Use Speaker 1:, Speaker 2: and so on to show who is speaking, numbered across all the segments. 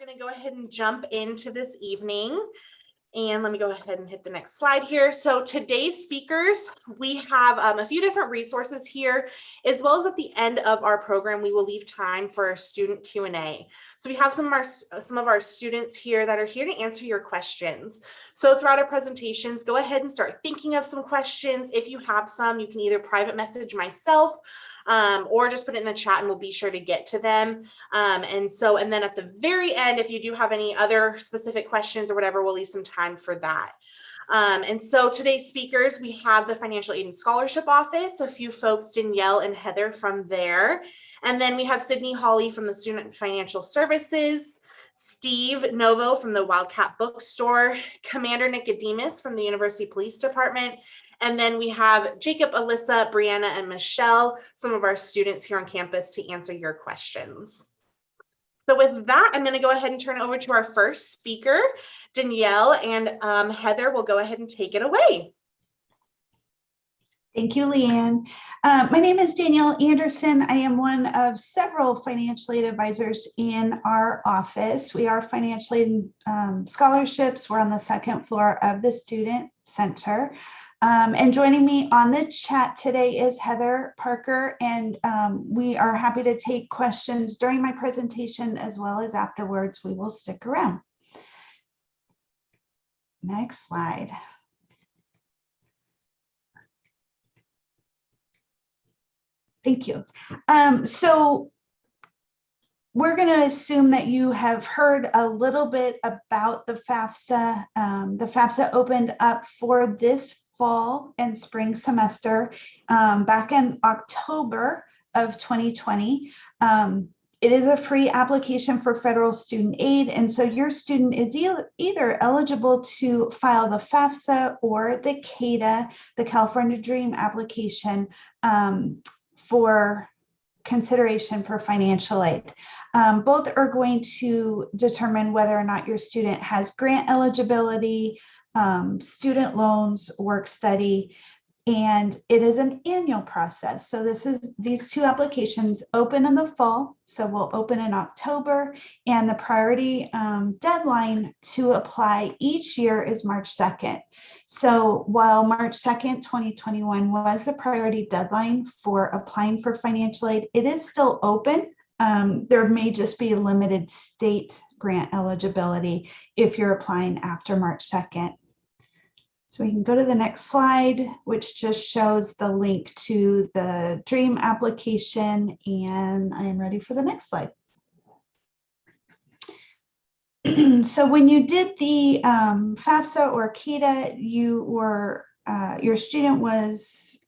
Speaker 1: going to go ahead and jump into this evening. And let me go ahead and hit the next slide here. So today's speakers, we have a few different resources here, as well as at the end of our program, we will leave time for a student Q&A. So we have some of our students here that are here to answer your questions. So throughout our presentations, go ahead and start thinking of some questions. If you have some, you can either private message myself or just put it in the chat and we'll be sure to get to them. And then at the very end, if you do have any other specific questions or whatever, we'll leave some time for that. And so today's speakers, we have the Financial Aid and Scholarship Office, a few folks, Danielle and Heather from there. And then we have Sydney Hawley from the Student Financial Services, Steve Novo from the Wildcat Bookstore, Commander Nicodemus from the University Police Department, and then we have Jacob, Alyssa, Brianna, and Michelle, some of our students here on campus to answer your questions. So with that, I'm going to go ahead and turn it over to our first speaker, Danielle, and Heather will go ahead and take it away.
Speaker 2: Thank you, Leanne. My name is Danielle Anderson. I am one of several financial aid advisors in our office. We are financial aid scholarships. We're on the second floor of the Student Center. And joining me on the chat today is Heather Parker, and we are happy to take questions during my presentation as well as afterwards. We will stick around. Next slide. Thank you. So we're going to assume that you have heard a little bit about the FAFSA. The FAFSA opened up for this fall and spring semester back in October of 2020. It is a free application for federal student aid, and so your student is either eligible to file the FAFSA or the CADA, the California Dream application, for consideration for financial aid. Both are going to determine whether or not your student has grant eligibility, student loans, work study, and it is an annual process. So these two applications open in the fall, so we'll open in October, and the priority deadline to apply each year is March 2nd. So while March 2nd, 2021 was the priority deadline for applying for financial aid, it is still open. There may just be limited state grant eligibility if you're applying after March 2nd. So we can go to the next slide, which just shows the link to the DREAM application, and I am ready for the next slide. So when you did the FAFSA or CADA, your student was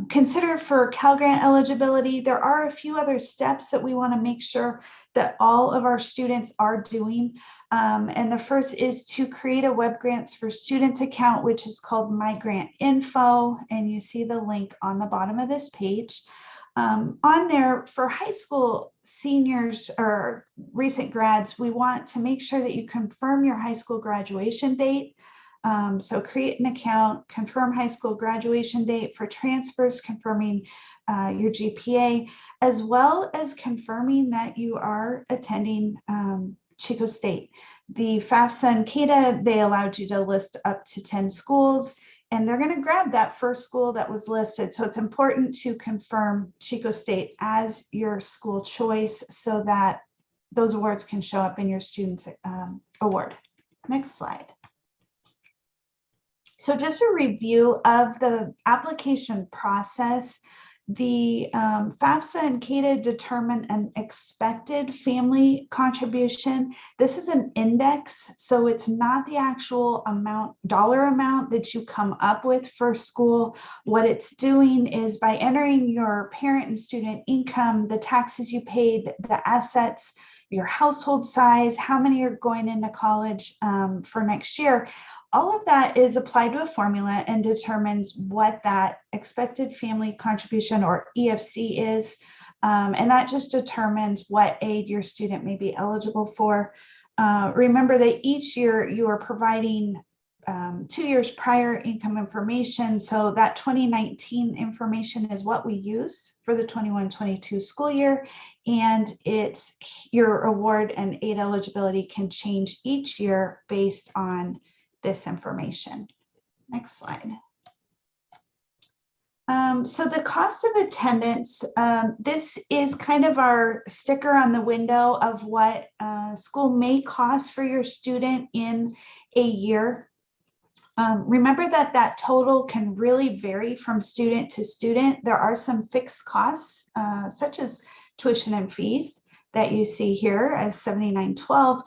Speaker 2: considered for Cal Grant eligibility. There are a few other steps that we want to make sure that all of our students are doing. And the first is to create a Web Grants for Students account, which is called My Grant Info. And you see the link on the bottom of this page. On there, for high school seniors or recent grads, we want to make sure that you confirm your high school graduation date. So create an account, confirm high school graduation date. For transfers, confirming your GPA, as well as confirming that you are attending Chico State. The FAFSA and CADA, they allowed you to list up to 10 schools, and they're going to grab that first school that was listed. So it's important to confirm Chico State as your school choice so that those awards can show up in your student's award. Next slide. So just a review of the application process. The FAFSA and CADA determine an expected family contribution. This is an index, so it's not the actual dollar amount that you come up with for school. What it's doing is by entering your parent and student income, the taxes you paid, the assets, your household size, how many are going into college for next year. All of that is applied to a formula and determines what that expected family contribution or EFC is. And that just determines what aid your student may be eligible for. Remember that each year you are providing 2 years prior income information. So that 2019 information is what we use for the 21-22 school year. And your award and aid eligibility can change each year based on this information. Next slide. So the cost of attendance, this is kind of our sticker on the window of what school may cost for your student in a year. Remember that that total can really vary from student to student. There are some fixed costs, such as tuition and fees that you see here as $79.12,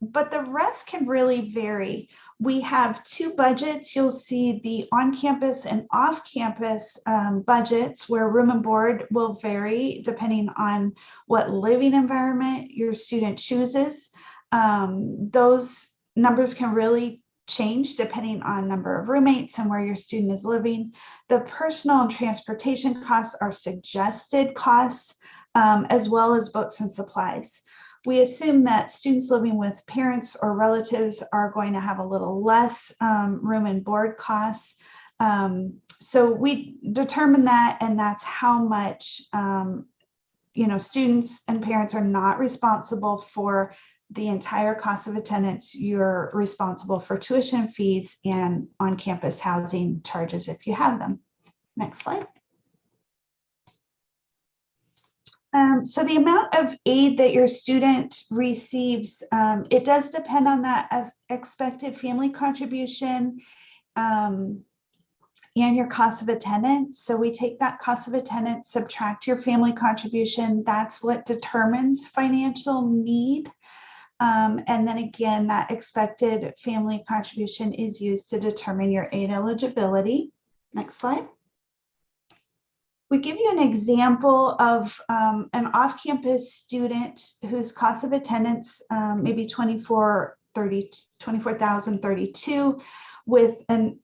Speaker 2: but the rest can really vary. We have two budgets. You'll see the on-campus and off-campus budgets where room and board will vary depending on what living environment your student chooses. Those numbers can really change depending on number of roommates and where your student is living. The personal and transportation costs are suggested costs, as well as books and supplies. We assume that students living with parents or relatives are going to have a little less room and board costs. So we determine that, and that's how much students and parents are not responsible for the entire cost of attendance. You're responsible for tuition fees and on-campus housing charges if you have them. Next slide. So the amount of aid that your student receives, it does depend on that expected family contribution and your cost of attendance. So we take that cost of attendance, subtract your family contribution. That's what determines financial need. And then again, that expected family contribution is used to determine your aid eligibility. Next slide. We give you an example of an off-campus student whose cost of attendance may be $24,032 with an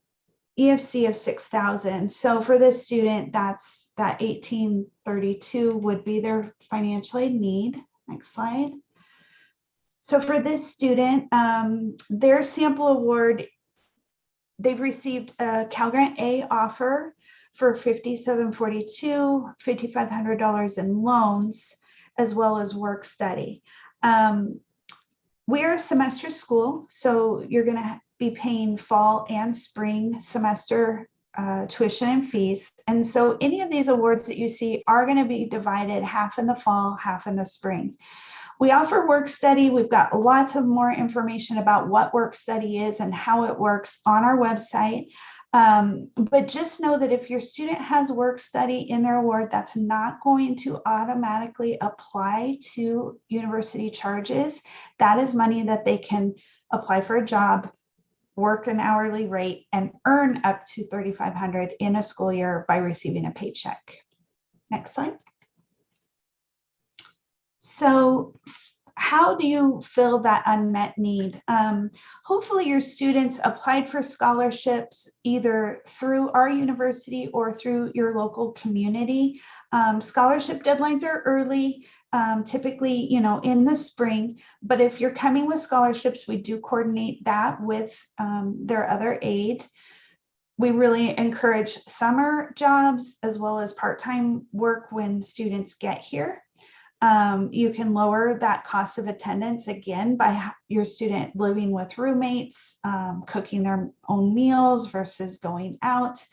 Speaker 2: EFC of 6,000. So for this student, that $1,832 would be their financial aid need. Next slide. So for this student, their sample award, they've received a Cal Grant A offer for $5,742, $5,500 in loans, as well as work study. We're a semester school, so you're going to be paying fall and spring semester tuition and fees. And so any of these awards that you see are going to be divided half in the fall, half in the spring. We offer work study. We've got lots of more information about what work study is and how it works on our website. But just know that if your student has work study in their award, that's not going to automatically apply to university charges. That is money that they can apply for a job, work an hourly rate, and earn up to $3,500 in a school year by receiving a paycheck. Next slide. So how do you fill that unmet need? Hopefully your students applied for scholarships either through our university or through your local community. Scholarship deadlines are early, typically, in the spring, but if you're coming with scholarships, we do coordinate that with their other aid. We really encourage summer jobs as well as part-time work when students get here. You can lower that cost of attendance again by your student living with roommates, cooking their own meals versus going out.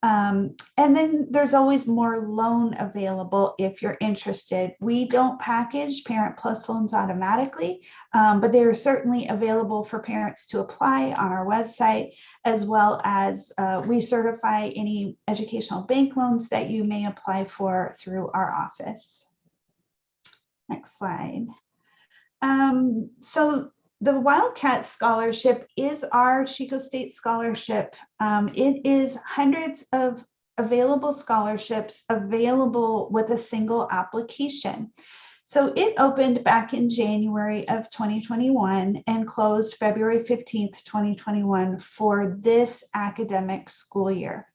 Speaker 2: And then there's always more loan available if you're interested. We don't package Parent Plus loans automatically, but they are certainly available for parents to apply on our website, as well as we certify any educational bank loans that you may apply for through our office. Next slide. So the Wildcat Scholarship is our Chico State Scholarship. It is hundreds of available scholarships available with a single application. So it opened back in January of 2021 and closed February 15th, 2021 for this academic school year.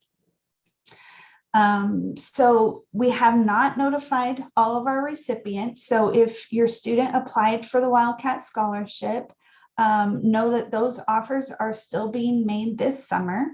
Speaker 2: So we have not notified all of our recipients. So if your student applied for the Wildcat Scholarship, know that those offers are still being made this summer.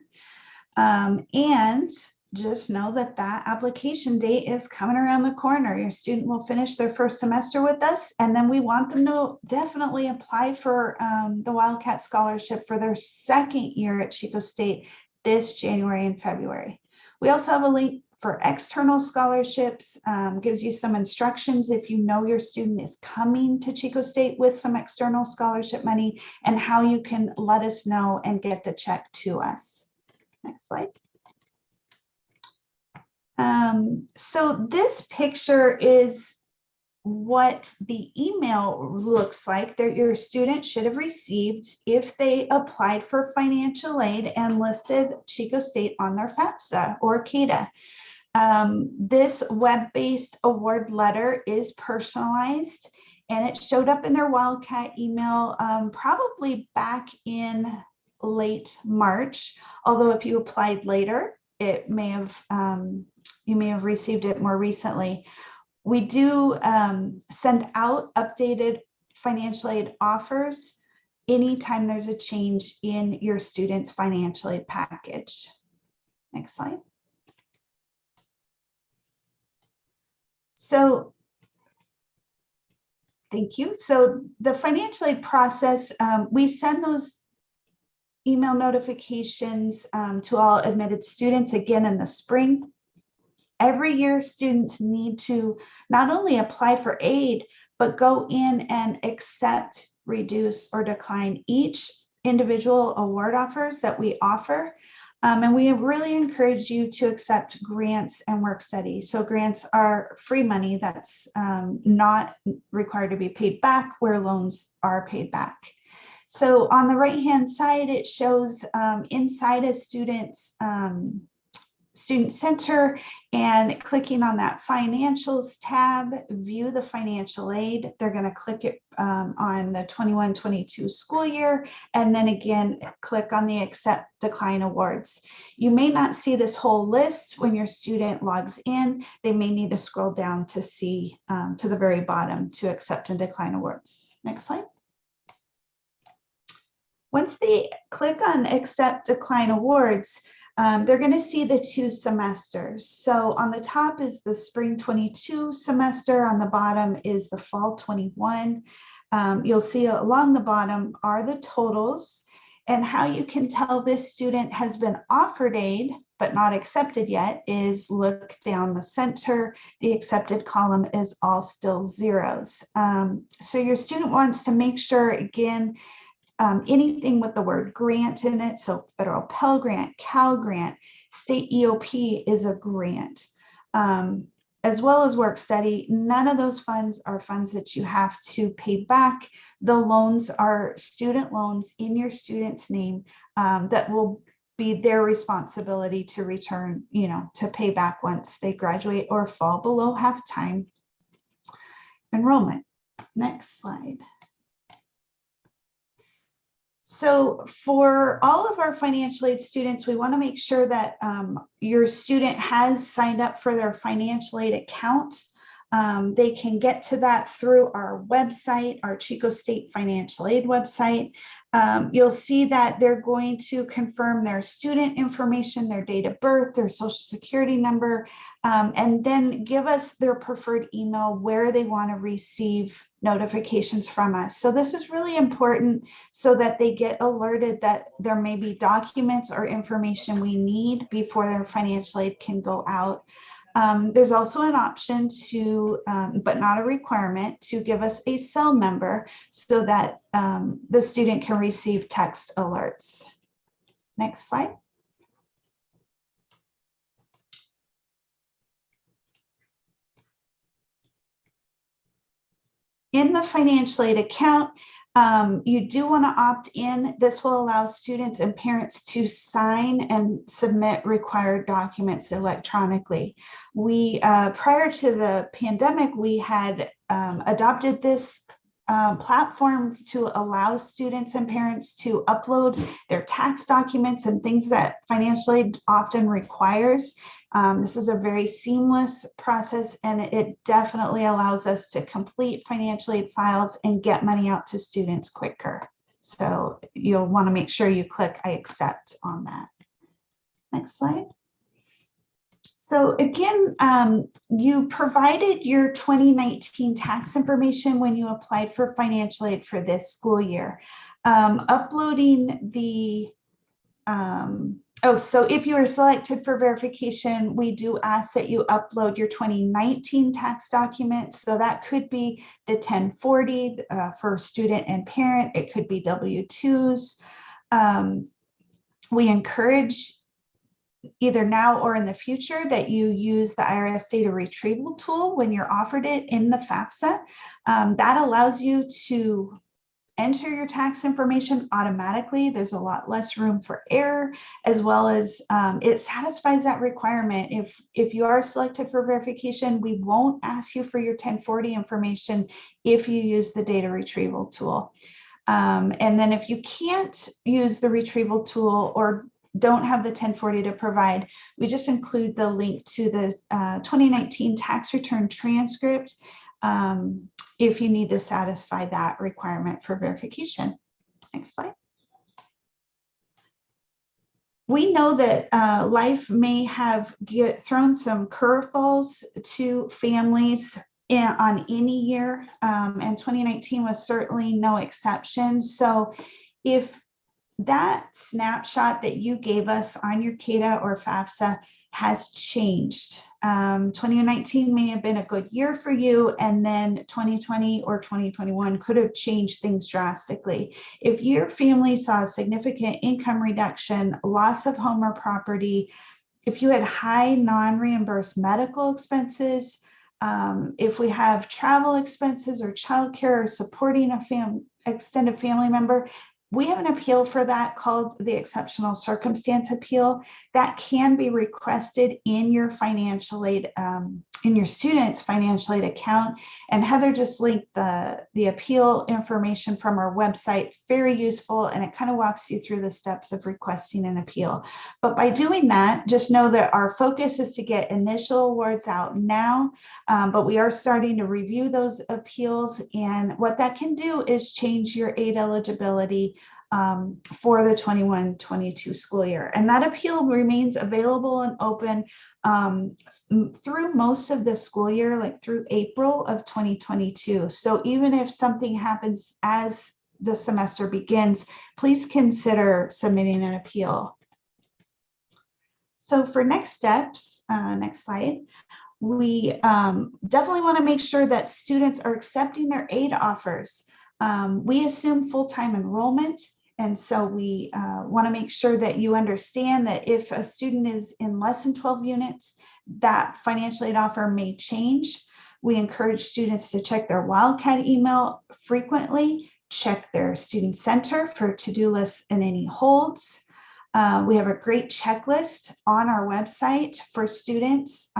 Speaker 2: And just know that that application date is coming around the corner. Your student will finish their first semester with us, and then we want them to definitely apply for the Wildcat Scholarship for their second year at Chico State this January and February. We also have a link for external scholarships, gives you some instructions if you know your student is coming to Chico State with some external scholarship money, and how you can let us know and get the check to us. Next slide. So this picture is what the email looks like that your student should have received if they applied for financial aid and listed Chico State on their FAFSA or CADA. This web-based award letter is personalized, and it showed up in their Wildcat email probably back in late March. Although if you applied later, it may have you may have received it more recently. We do send out updated financial aid offers anytime there's a change in your student's financial aid package. Next slide. So thank you. So the financial aid process, we send those email notifications to all admitted students again in the spring. Every year, students need to not only apply for aid, but go in and accept, reduce, or decline each individual award offers that we offer. And we really encourage you to accept grants and work study. So grants are free money that's not required to be paid back, where loans are paid back. So on the right-hand side, it shows inside a student's Student Center, and clicking on that Financials tab, view the financial aid. They're going to click it on the 21-22 school year, and then again, click on the Accept Decline Awards. You may not see this whole list when your student logs in. They may need to scroll down to see to the very bottom to accept and decline awards. Next slide. Once they click on Accept Decline Awards, they're going to see the 2 semesters. So on the top is the spring 22 semester. On the bottom is the fall 21. You'll see along the bottom are the totals, and how you can tell this student has been offered aid but not accepted yet is look down the center. The accepted column is all still zeros. So your student wants to make sure, again, anything with the word grant in it, so federal Pell Grant, Cal Grant, state EOP is a grant, as well as work study. None of those funds are funds that you have to pay back. The loans are student loans in your student's name that will be their responsibility to return, to pay back once they graduate or fall below half-time enrollment. Next slide. So for all of our financial aid students, we want to make sure that your student has signed up for their financial aid account. They can get to that through our website, our Chico State Financial Aid website. You'll see that they're going to confirm their student information, their date of birth, their social security number, and then give us their preferred email where they want to receive notifications from us. So this is really important so that they get alerted that there may be documents or information we need before their financial aid can go out. There's also an option to, but not a requirement, to give us a cell number so that the student can receive text alerts. Next slide. In the financial aid account, you do want to opt in. This will allow students and parents to sign and submit required documents electronically. We, prior to the pandemic, we had adopted this platform to allow students and parents to upload their tax documents and things that financial aid often requires. This is a very seamless process, and it definitely allows us to complete financial aid files and get money out to students quicker. So you'll want to make sure you click I accept on that. Next slide. So again, you provided your 2019 tax information when you applied for financial aid for this school year. Uploading the, so if you are selected for verification, we do ask that you upload your 2019 tax documents. So that could be the 1040 for student and parent. It could be W-2s. We encourage either now or in the future that you use the IRS data retrieval tool when you're offered it in the FAFSA. That allows you to enter your tax information automatically. There's a lot less room for error, as well as it satisfies that requirement. If you are selected for verification, we won't ask you for your 1040 information if you use the data retrieval tool. And then if you can't use the retrieval tool or don't have the 1040 to provide, we just include the link to the 2019 tax return transcript if you need to satisfy that requirement for verification. Next slide. We know that life may have thrown some curveballs to families on any year, and 2019 was certainly no exception. So if that snapshot that you gave us on your CADA or FAFSA has changed. 2019 may have been a good year for you, and then 2020 or 2021 could have changed things drastically. If your family saw a significant income reduction, loss of home or property, if you had high non-reimbursed medical expenses, if we have travel expenses or childcare or supporting a extended family member, we have an appeal for that called the exceptional circumstance appeal that can be requested in your financial aid, in your student's financial aid account. And Heather just linked the appeal information from our website. It's very useful, and it kind of walks you through the steps of requesting an appeal. But by doing that, just know that our focus is to get initial awards out now, but we are starting to review those appeals. And what that can do is change your aid eligibility for the 21-22 school year. And that appeal remains available and open through most of the school year, like through April of 2022. So even if something happens as the semester begins, please consider submitting an appeal. So for next steps, next slide, we definitely want to make sure that students are accepting their aid offers. We assume full-time enrollment. And so we want to make sure that you understand that if a student is in less than 12 units, that financial aid offer may change. We encourage students to check their Wildcat email frequently, check their student center for to-do lists and any holds. We have a great checklist on our website for students.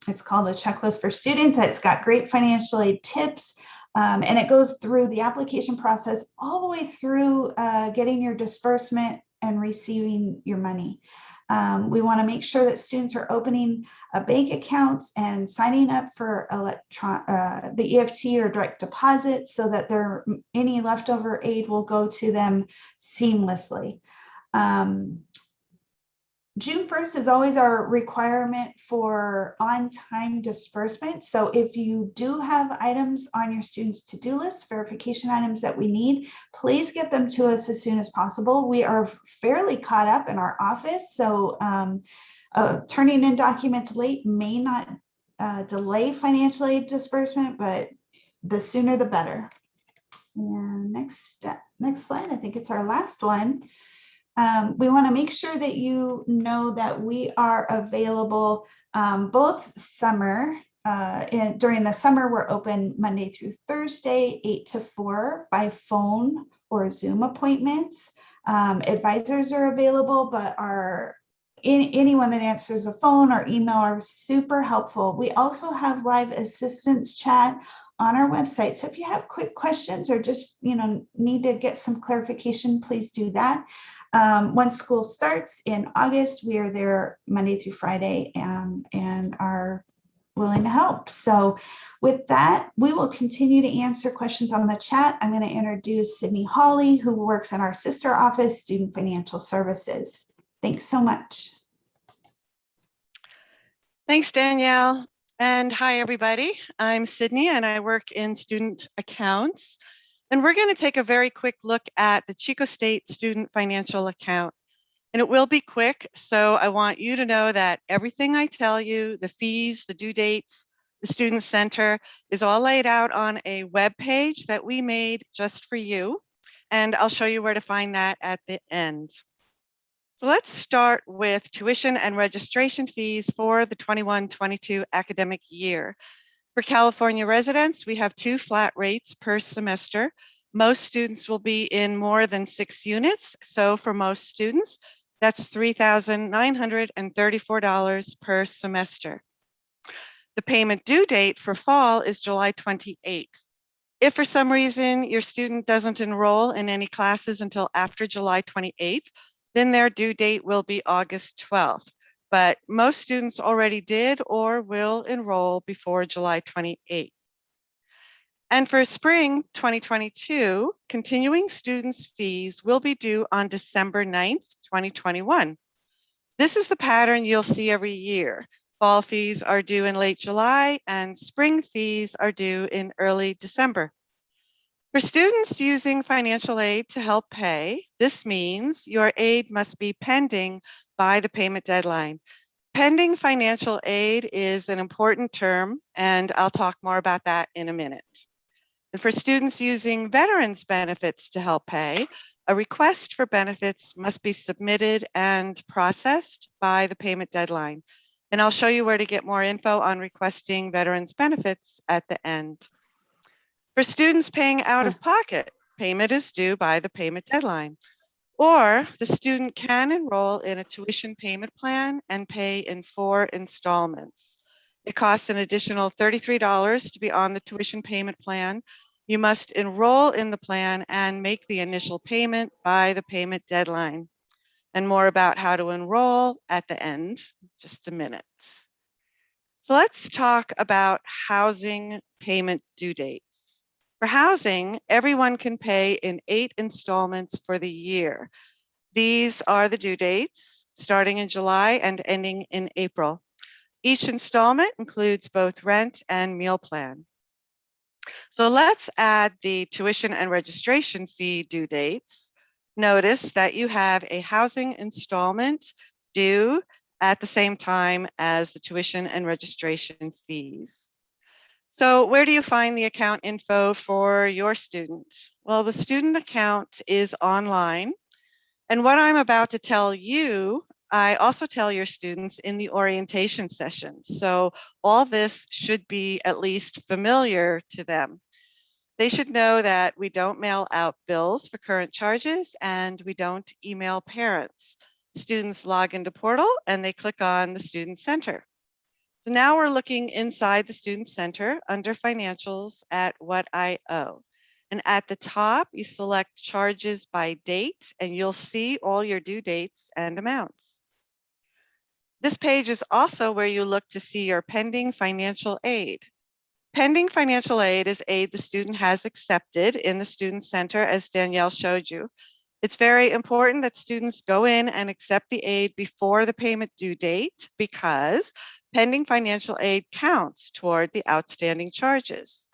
Speaker 2: It's called the checklist for students. It's got great financial aid tips. And it goes through the application process all the way through getting your disbursement and receiving your money. We want to make sure that students are opening bank accounts and signing up for the EFT or direct deposit so that any leftover aid will go to them seamlessly. June 1st is always our requirement for on-time disbursement. So if you do have items on your students' to-do list, verification items that we need, please get them to us as soon as possible. We are fairly caught up in our office, so turning in documents late may not delay financial aid disbursement, but the sooner the better. And next slide, I think it's our last one. We want to make sure that you know that we are available both summer. During the summer, we're open Monday through Thursday, 8 to 4 by phone or Zoom appointments. Advisors are available, but anyone that answers a phone or email are super helpful. We also have live assistance chat on our website. So if you have quick questions or just need to get some clarification, please do that. Once school starts in August, we are there Monday through Friday, and willing to help. So with that, we will continue to answer questions on the chat. I'm going to introduce Sydney Hawley, who works in our sister office, Student Financial Services. Thanks so much.
Speaker 3: Thanks, Danielle. And hi, everybody. I'm Sydney, and I work in student accounts. And we're going to take a very quick look at the Chico State Student Financial Account. And it will be quick, so I want you to know that everything I tell you, the fees, the due dates, the Student Center, is all laid out on a web page that we made just for you. And I'll show you where to find that at the end. So let's start with tuition and registration fees for the 21-22 academic year. For California residents, we have 2 flat rates per semester. Most students will be in more than 6 units. So for most students, that's $3,934 per semester. The payment due date for fall is July 28th. If for some reason your student doesn't enroll in any classes until after July 28th, then their due date will be August 12th. But most students already did or will enroll before July 28th. And for spring 2022, continuing students' fees will be due on December 9th, 2021. This is the pattern you'll see every year. Fall fees are due in late July and spring fees are due in early December. For students using financial aid to help pay, this means your aid must be pending by the payment deadline. Pending financial aid is an important term, and I'll talk more about that in a minute. And for students using veterans benefits to help pay, a request for benefits must be submitted and processed by the payment deadline. And I'll show you where to get more info on requesting veterans benefits at the end. For students paying out of pocket, payment is due by the payment deadline. Or the student can enroll in a tuition payment plan and pay in 4 installments. It costs an additional $33 to be on the tuition payment plan. You must enroll in the plan and make the initial payment by the payment deadline. And more about how to enroll at the end, just a minute. So let's talk about housing payment due dates. For housing, everyone can pay in 8 installments for the year. These are the due dates, starting in July and ending in April. Each installment includes both rent and meal plan. So let's add the tuition and registration fee due dates. Notice that you have a housing installment due at the same time as the tuition and registration fees. So where do you find the account info for your students? Well, the student account is online. And what I'm about to tell you, I also tell your students in the orientation session. So all this should be at least familiar to them. They should know that we don't mail out bills for current charges and we don't email parents. Students log into Portal and they click on the Student Center. So now we're looking inside the Student Center under Financials at What I Owe. And at the top, you select Charges by Date, and you'll see all your due dates and amounts. This page is also where you look to see your pending financial aid. Pending financial aid is aid the student has accepted in the Student Center, as Danielle showed you. It's very important that students go in and accept the aid before the payment due date because pending financial aid counts toward the outstanding charges.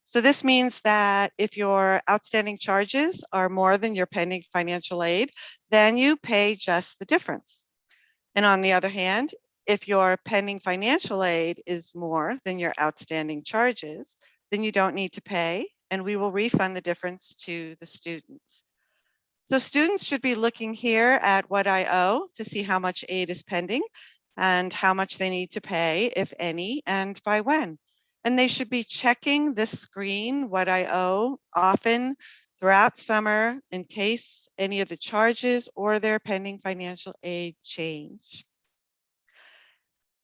Speaker 3: So this means that if your outstanding charges are more than your pending financial aid, then you pay just the difference. And on the other hand, if your pending financial aid is more than your outstanding charges, then you don't need to pay, and we will refund the difference to the students. So students should be looking here at What I Owe to see how much aid is pending and how much they need to pay, if any, and by when. And they should be checking this screen, What I Owe, often throughout summer in case any of the charges or their pending financial aid change.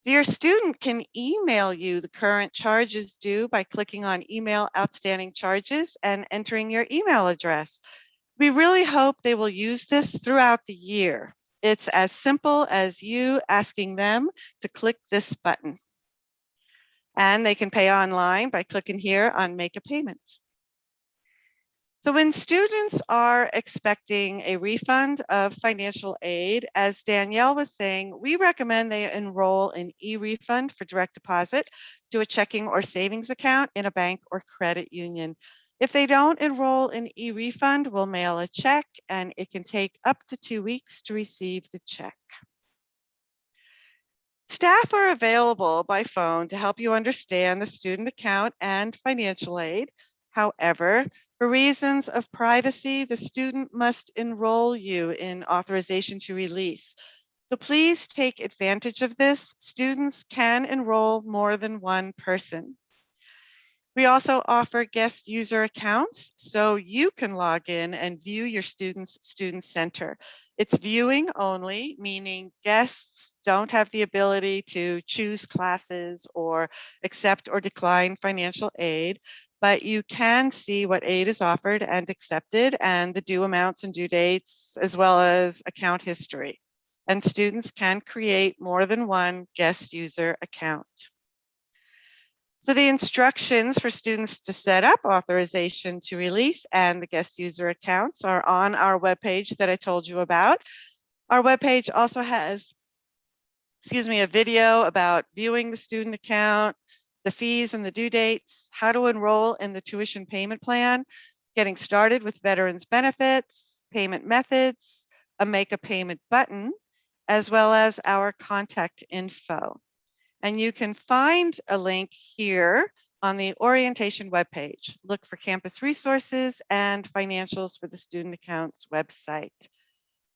Speaker 3: Your student can email you the current charges due by clicking on Email Outstanding Charges and entering your email address. We really hope they will use this throughout the year. It's as simple as you asking them to click this button. And they can pay online by clicking here on Make a Payment. So when students are expecting a refund of financial aid, as Danielle was saying, we recommend they enroll in e-refund for direct deposit to a checking or savings account in a bank or credit union. If they don't enroll in e-refund, we'll mail a check, and it can take up to 2 weeks to receive the check. Staff are available by phone to help you understand the student account and financial aid. However, for reasons of privacy, the student must enroll you in authorization to release. So please take advantage of this. Students can enroll more than one person. We also offer guest user accounts, so you can log in and view your student's student center. It's viewing only, meaning guests don't have the ability to choose classes or accept or decline financial aid, but you can see what aid is offered and accepted and the due amounts and due dates, as well as account history. And students can create more than one guest user account. So the instructions for students to set up authorization to release and the guest user accounts are on our webpage that I told you about. Our webpage also has, a video about viewing the student account, the fees and the due dates, how to enroll in the tuition payment plan, getting started with veterans benefits, payment methods, a make a payment button, as well as our contact info. And you can find a link here on the orientation webpage. Look for campus resources and financials for the student accounts website.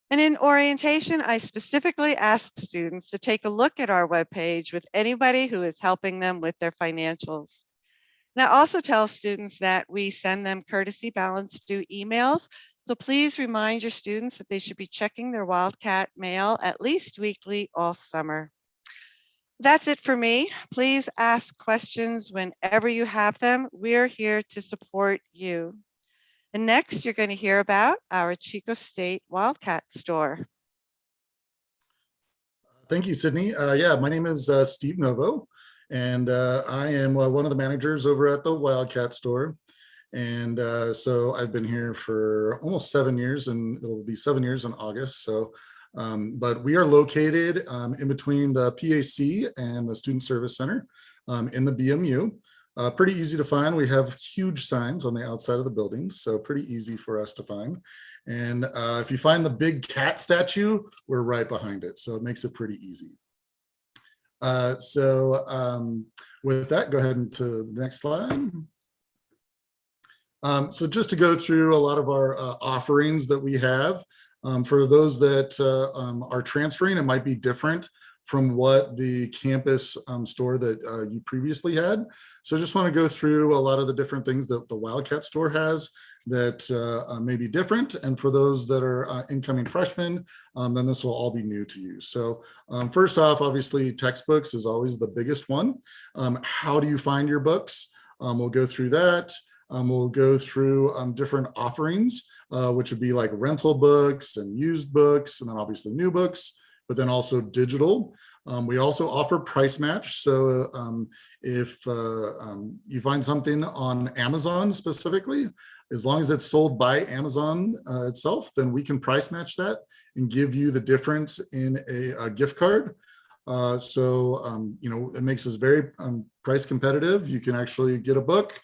Speaker 3: And in orientation, I specifically ask students to take a look at our webpage with anybody who is helping them with their financials. And I also tell students that we send them courtesy balance due emails. So please remind your students that they should be checking their Wildcat mail at least weekly all summer. That's it for me. Please ask questions whenever you have them. We're here to support you. And next, you're going to hear about our Chico State Wildcat store.
Speaker 4: Thank you, Sydney. My name is Steve Novo, and I am one of the managers over at the Wildcat store. And so I've been here for almost 7 years, and it'll be 7 years in August. So but we are located in between the PAC and the Student Service Center in the BMU. Pretty easy to find. We have huge signs on the outside of the building, so pretty easy for us to find. And if you find the big cat statue, we're right behind it, so it makes it pretty easy. With that, go ahead and to the next slide. So just to go through a lot of our offerings that we have. For those that are transferring, it might be different from what the campus store that you previously had. So I just want to go through a lot of the different things that the Wildcat store has that may be different. And for those that are incoming freshmen, then this will all be new to you. So first off, obviously, textbooks is always the biggest one. How do you find your books? We'll go through that. We'll go through different offerings, which would be like rental books and used books, and then obviously new books, but then also digital. We also offer price match. So if you find something on Amazon specifically, as long as it's sold by Amazon itself, then we can price match that and give you the difference in a gift card. It makes us very price competitive. You can actually get a book,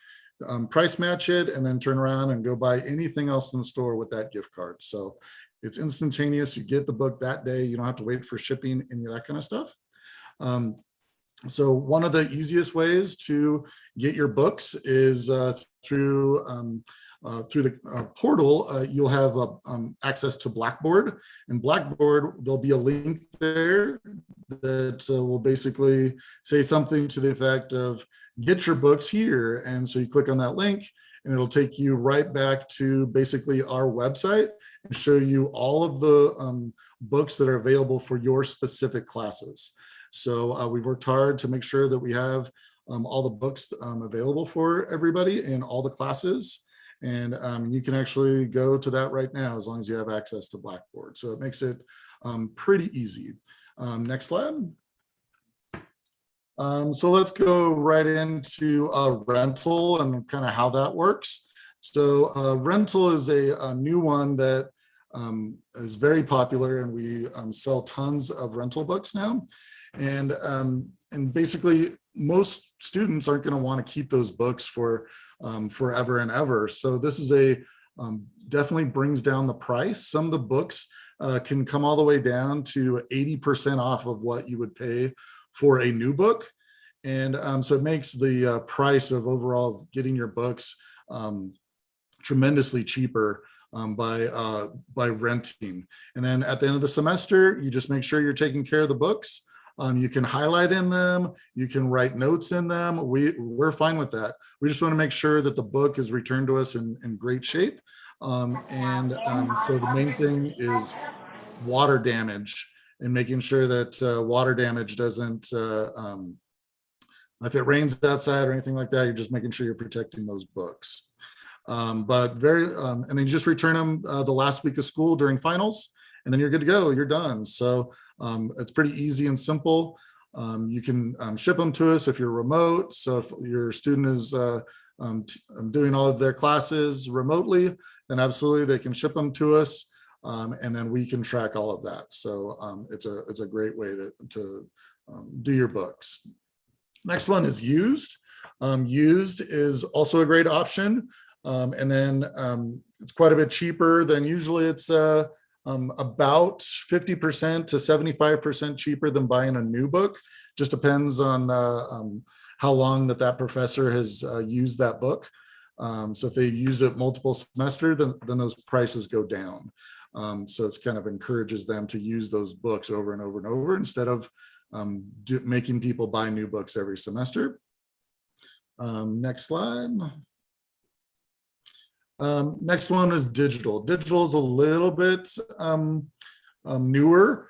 Speaker 4: price match it, and then turn around and go buy anything else in the store with that gift card. So it's instantaneous. You get the book that day. You don't have to wait for shipping, any of that kind of stuff. So one of the easiest ways to get your books is through the portal. You'll have access to Blackboard, and Blackboard, there'll be a link there that will basically say something to the effect of, get your books here. And so you click on that link and it'll take you right back to basically our website and show you all of the books that are available for your specific classes. So we've worked hard to make sure that we have all the books available for everybody in all the classes. And you can actually go to that right now as long as you have access to Blackboard. So it makes it pretty easy. Next slide. So let's go right into rental and kind of how that works. So rental is a new one that is very popular, and we sell tons of rental books now. And basically, most students aren't going to want to keep those books for forever and ever. So this is definitely brings down the price. Some of the books can come all the way down to 80% off of what you would pay for a new book. And so it makes the price of overall getting your books tremendously cheaper by renting. And then at the end of the semester, you just make sure you're taking care of the books. You can highlight in them, you can write notes in them. We're fine with that. We just want to make sure that the book is returned to us in great shape. So the main thing is water damage, and making sure that water damage doesn't, if it rains outside or anything like that, you're just making sure you're protecting those books. And then you just return them the last week of school during finals, and then you're good to go, you're done. So it's pretty easy and simple. You can ship them to us if you're remote. So if your student is doing all of their classes remotely, then absolutely they can ship them to us. And then we can track all of that. So it's a great way to do your books. Next one is used. Used is also a great option. And then it's quite a bit cheaper than usually. It's about 50% to 75% cheaper than buying a new book. Just depends on how long that professor has used that book. So if they use it multiple semesters, then those prices go down. So it's kind of encourages them to use those books over and over and over instead of making people buy new books every semester. Next slide. Next one is digital. Digital is a little bit newer.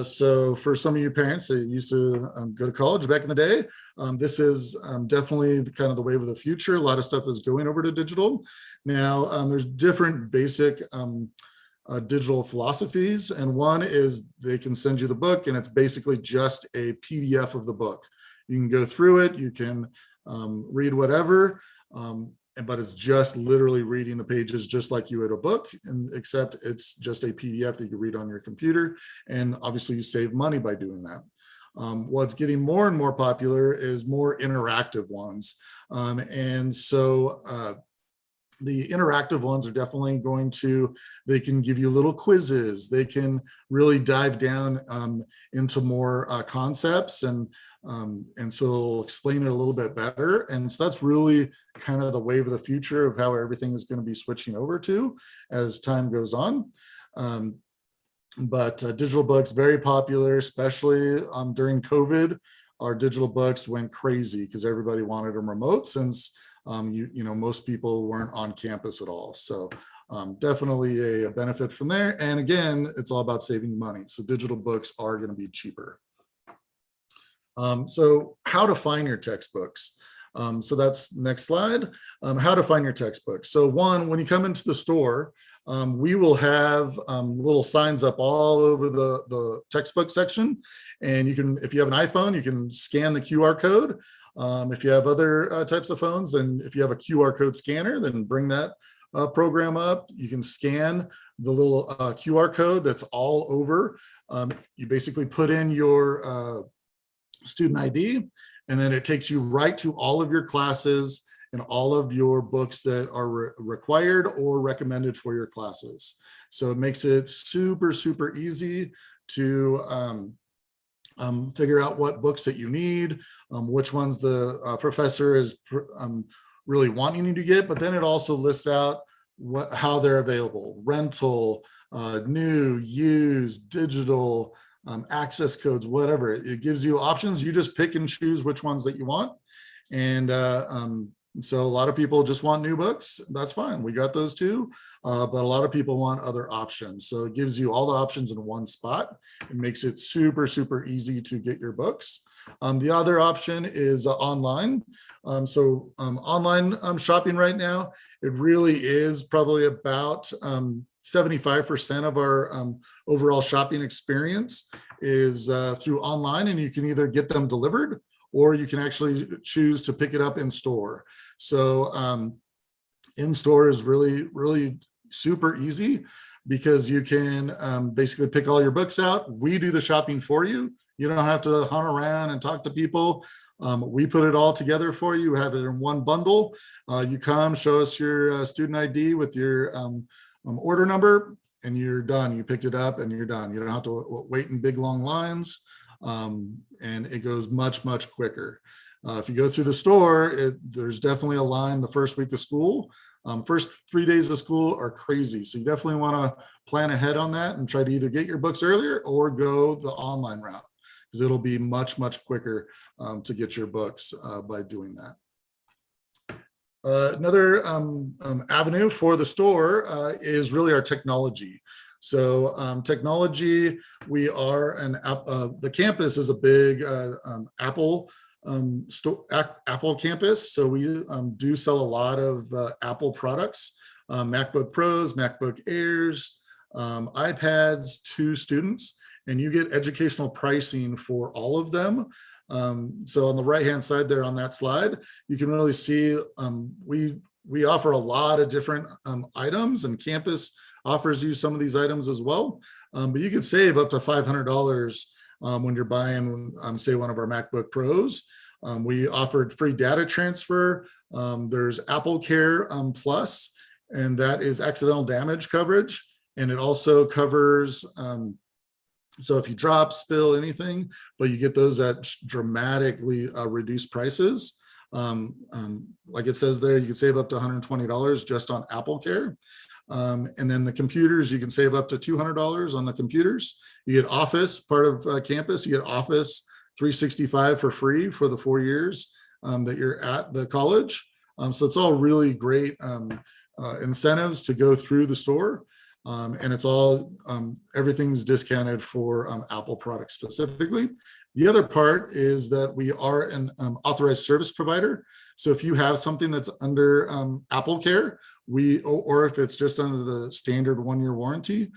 Speaker 4: So for some of you parents that used to go to college back in the day, this is definitely kind of the wave of the future. A lot of stuff is going over to digital. Now, there's different basic digital philosophies, and one is they can send you the book and it's basically just a PDF of the book. You can go through it, you can read whatever, but it's just literally reading the pages just like you would a book, except it's just a PDF that you read on your computer, and obviously you save money by doing that. What's getting more and more popular is more interactive ones, and so the interactive ones are definitely they can give you little quizzes. They can really dive down into more concepts, and so it'll explain it a little bit better. And so that's really kind of the wave of the future of how everything is going to be switching over to as time goes on. But digital books, very popular, especially during COVID. Our digital books went crazy because everybody wanted them remote, since most people weren't on campus at all. So definitely a benefit from there. And again, it's all about saving money. So digital books are going to be cheaper. So how to find your textbooks. So that's next slide. How to find your textbooks. So one, when you come into the store, we will have little signs up all over the textbook section. And you can, if you have an iPhone, you can scan the QR code. If you have other types of phones, then if you have a QR code scanner, then bring that program up. You can scan the little QR code that's all over. You basically put in your student ID, and then it takes you right to all of your classes and all of your books that are required or recommended for your classes. So it makes it super, super easy to figure out what books that you need, which ones the professor is really wanting you to get, but then it also lists out how they're available: rental, new, used, digital, access codes, whatever. It gives you options. You just pick and choose which ones that you want. And so a lot of people just want new books. That's fine. We got those too. But a lot of people want other options. So it gives you all the options in one spot. It makes it super, super easy to get your books. The other option is online. Online shopping right now, it really is probably about 75% of our overall shopping experience is through online, and you can either get them delivered or you can actually choose to pick it up in store. So in store is really, really super easy because you can basically pick all your books out. We do the shopping for you. You don't have to hunt around and talk to people. We put it all together for you, have it in one bundle. You come, show us your student ID with your order number, and you're done. You picked it up and you're done. You don't have to wait in big long lines, and it goes much, much quicker. If you go through the store, there's definitely a line the first week of school. First 3 days of school are crazy. So you definitely want to plan ahead on that and try to either get your books earlier or go the online route, because it'll be much, much quicker to get your books by doing that. Another avenue for the store is really our technology. So technology, we are the campus is a big Apple Apple campus. So we do sell a lot of Apple products, MacBook Pros, MacBook Airs, iPads to students, and you get educational pricing for all of them. So on the right-hand side there on that slide, you can really see we offer a lot of different items, and campus offers you some of these items as well. But you can save up to $500 when you're buying, say, one of our MacBook Pros. We offered free data transfer. There's Apple Care Plus, and that is accidental damage coverage. And it also covers, so if you drop, spill, anything, but you get those at dramatically reduced prices. Like it says there, you can save up to $120 just on Apple Care. And then the computers, you can save up to $200 on the computers. You get Office, part of campus, you get Office 365 for free for the 4 years that you're at the college. So it's all really great incentives to go through the store. And it's all, everything's discounted for Apple products specifically. The other part is that we are an authorized service provider. So if you have something that's under Apple Care, or if it's just under the standard 1-year warranty,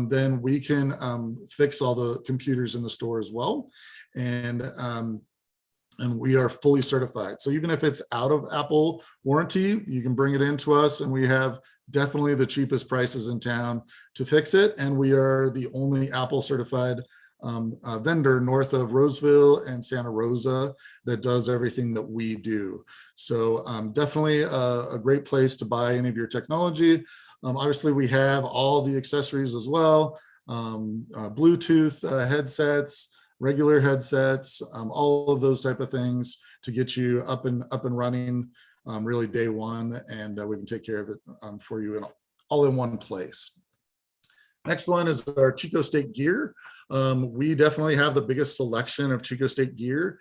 Speaker 4: then we can fix all the computers in the store as well. And we are fully certified. So even if it's out of Apple warranty, you can bring it into us, and we have definitely the cheapest prices in town to fix it. And we are the only Apple certified vendor north of Roseville and Santa Rosa that does everything that we do. So definitely a great place to buy any of your technology. Obviously, we have all the accessories as well, Bluetooth headsets, regular headsets, all of those type of things to get you up and running really day one, and we can take care of it for you all in one place. Next one is our Chico State gear. We definitely have the biggest selection of Chico State gear.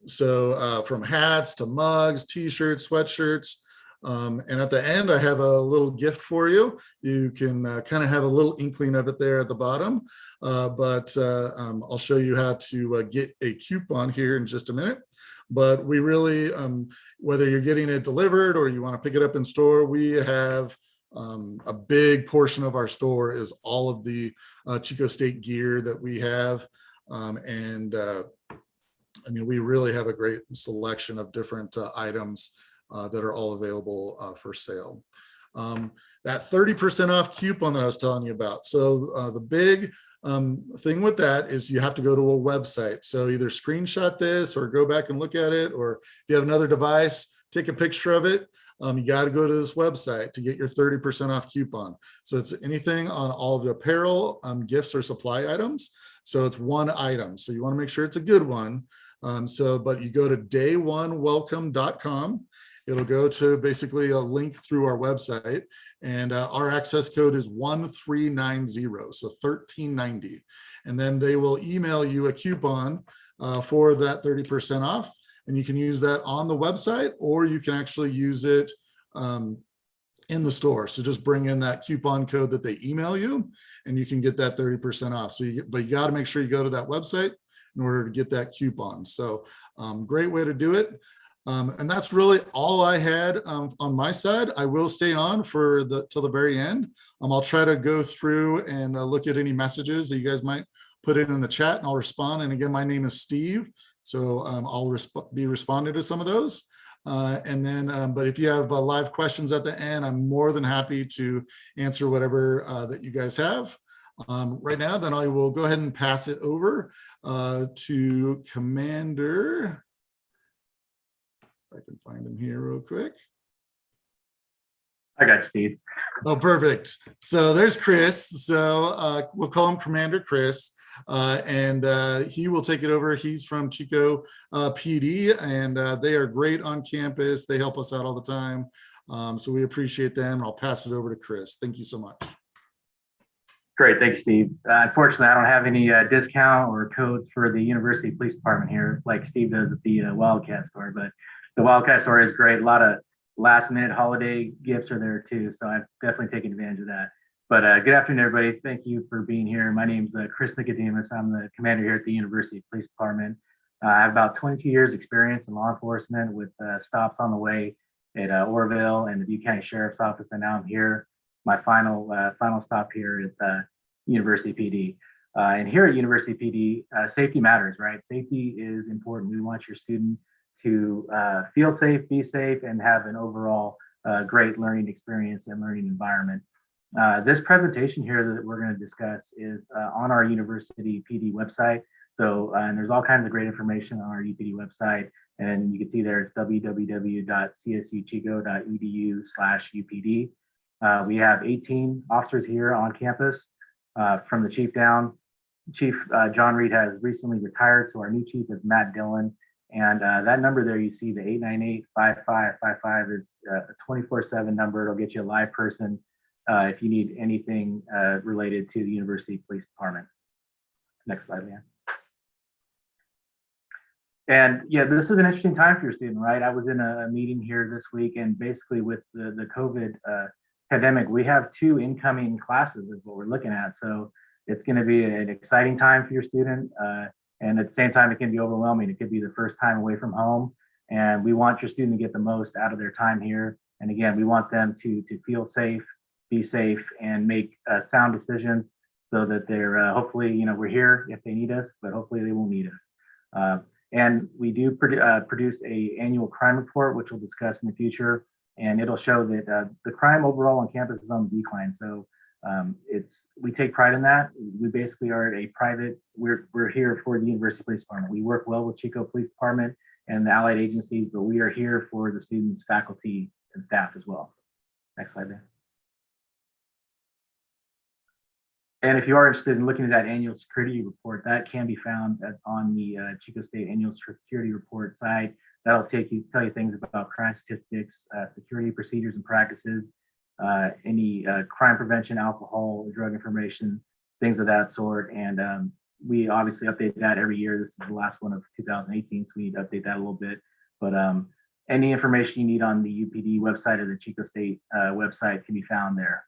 Speaker 4: So from hats to mugs, t-shirts, sweatshirts. And at the end, I have a little gift for you. You can kind of have a little inkling of it there at the bottom. But I'll show you how to get a coupon here in just a minute. But we really, whether you're getting it delivered or you want to pick it up in store, we have a big portion of our store is all of the Chico State gear that we have. I mean, we really have a great selection of different items that are all available for sale. That 30% off coupon that I was telling you about. So the big thing with that is you have to go to a website. So either screenshot this or go back and look at it, or if you have another device, take a picture of it. You got to go to this website to get your 30% off coupon. So it's anything on all of the apparel, gifts, or supply items. So it's one item. So you want to make sure it's a good one. But you go to dayonewelcome.com. It'll go to basically a link through our website, and our access code is 1390, so 1390. And then they will email you a coupon for that 30% off. And you can use that on the website, or you can actually use it in the store. So just bring in that coupon code that they email you, and you can get that 30% off. But you got to make sure you go to that website in order to get that coupon. So great way to do it. And that's really all I had on my side. I will stay on for till the very end. I'll try to go through and look at any messages that you guys might put in the chat, and I'll respond. And again, my name is Steve. So I'll be responding to some of those. And then, but if you have live questions at the end, I'm more than happy to answer whatever that you guys have. Right now, then I will go ahead and pass it over to Commander. If I can find him here real quick.
Speaker 5: I got you, Steve.
Speaker 4: Oh, perfect. So there's Chris. So we'll call him Commander Chris. And he will take it over. He's from Chico PD, and they are great on campus. They help us out all the time. So we appreciate them. I'll pass it over to Chris. Thank you so much.
Speaker 5: Great, thanks, Steve. Unfortunately, I don't have any discount or codes for the University Police Department here, like Steve does at the Wildcat store. But the Wildcat store is great. A lot of last-minute holiday gifts are there too, so I've definitely taken advantage of that. But good afternoon, everybody. Thank you for being here. My name's Chris Nicodemus. I'm the commander here at the University Police Department. I have about 22 years experience in law enforcement with stops on the way at Oroville and the Butte County Sheriff's Office, and now I'm here. My final stop here at the University PD. And here at University PD, safety matters, right? Safety is important. We want your student to feel safe, be safe, and have an overall great learning experience and learning environment. This presentation here that we're going to discuss is on our University PD website. So, and there's all kinds of great information on our UPD website. And you can see there it's www.csuchico.edu/UPD. We have 18 officers here on campus from the chief down. Chief John Reed has recently retired, so our new chief is Matt Dillon. And that number there you see, the 898-5555, is a 24/7 number. It'll get you a live person if you need anything related to the University Police Department. Next slide, Leanne. And yeah, this is an interesting time for your student, right? I was in a meeting here this week, and basically with the COVID pandemic, we have 2 incoming classes is what we're looking at. So it's going to be an exciting time for your student. And at the same time, it can be overwhelming. It could be the first time away from home. And we want your student to get the most out of their time here. And again, we want them to feel safe, be safe, and make sound decisions so that they're hopefully, you know, we're here if they need us, but hopefully they won't need us. And we do produce a annual crime report, which we'll discuss in the future. And it'll show that the crime overall on campus is on the decline. So we take pride in that. We basically are a private, we're here for the University Police Department. We work well with Chico Police Department and the allied agencies, but we are here for the students, faculty, and staff as well. Next slide there. And if you are interested in looking at that annual security report, that can be found on the Chico State Annual Security Report site. That'll tell you things about crime statistics, security procedures and practices, any crime prevention, alcohol, drug information, things of that sort. And we obviously update that every year. This is the last one of 2018, so we need to update that a little bit. But any information you need on the UPD website or the Chico State website can be found there.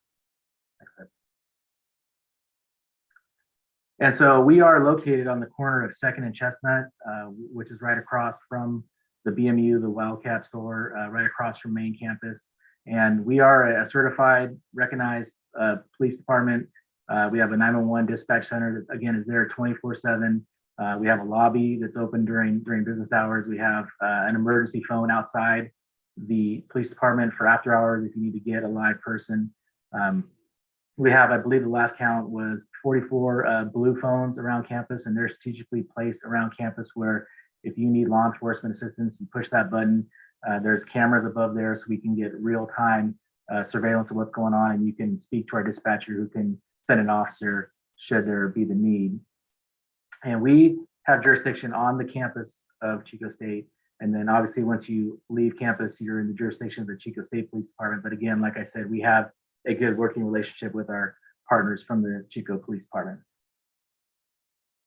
Speaker 5: And so we are located on the corner of 2nd and Chestnut, which is right across from the BMU, the Wildcat store, right across from main campus. And we are a certified, recognized police department. We have a 911 dispatch center that, again, is there 24/7. We have a lobby that's open during business hours. We have an emergency phone outside the police department for after hours if you need to get a live person. We have, I believe the last count was 44 blue phones around campus, and they're strategically placed around campus where if you need law enforcement assistance, you push that button. There's cameras above there so we can get real-time surveillance of what's going on, and you can speak to our dispatcher who can send an officer should there be the need. And we have jurisdiction on the campus of Chico State. And then obviously once you leave campus, you're in the jurisdiction of the Chico State Police Department. But again, like I said, we have a good working relationship with our partners from the Chico Police Department.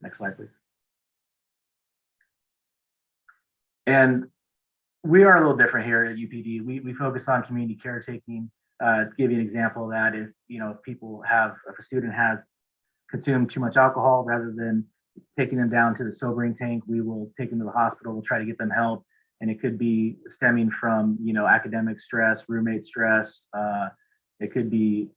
Speaker 5: Next slide, please. And we are a little different here at UPD. We focus on community caretaking. To give you an example of that, if a student has consumed too much alcohol, rather than taking them down to the sobering tank, we will take them to the hospital. We'll try to get them help, and it could be stemming from academic stress, roommate stress. It could be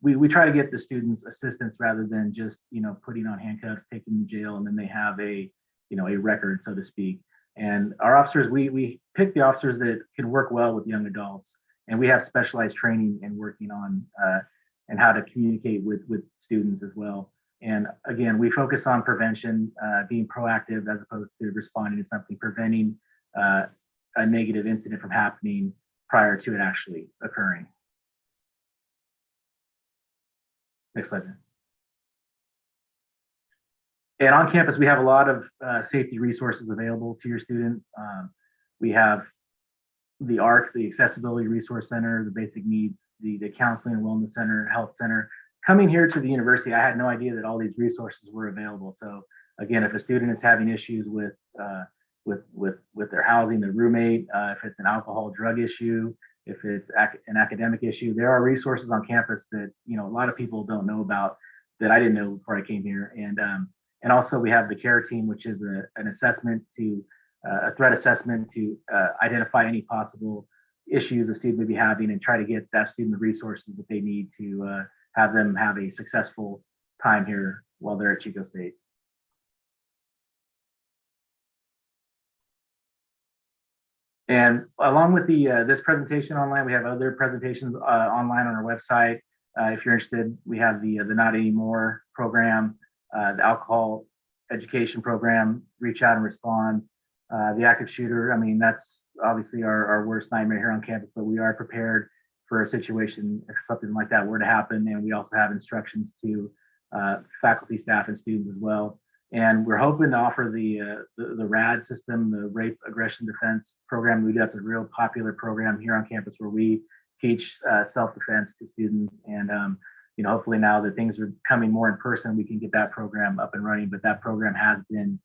Speaker 5: we try to get the students assistance rather than just putting on handcuffs, taking them to jail, and then they have a a record, so to speak. And our officers, we pick the officers that can work well with young adults, and we have specialized training and working on and how to communicate with students as well. And again, we focus on prevention, being proactive as opposed to responding to something, preventing a negative incident from happening prior to it actually occurring. Next slide. And on campus, we have a lot of safety resources available to your student. We have the ARC, the Accessibility Resource Center, the Basic Needs, the Counseling and Wellness Center, Health Center. Coming here to the university, I had no idea that all these resources were available. So again, if a student is having issues with their housing, their roommate, if it's an alcohol drug issue, if it's an academic issue, there are resources on campus that a lot of people don't know about that I didn't know before I came here. And also we have the CARE team, which is an assessment to a threat assessment to identify any possible issues a student may be having and try to get that student the resources that they need to have them have a successful time here while they're at Chico State. And along with this presentation online, we have other presentations online on our website. If you're interested, we have the Not Anymore program, the alcohol education program, Reach Out and Respond, the active shooter. I mean, that's obviously our worst nightmare here on campus, but we are prepared for a situation if something like that were to happen. And we also have instructions to faculty, staff, and students as well. And we're hoping to offer the RAD system, the Rape Aggression Defense program. That's a real popular program here on campus where we teach self-defense to students. And hopefully now that things are coming more in person, we can get that program up and running. But that program has been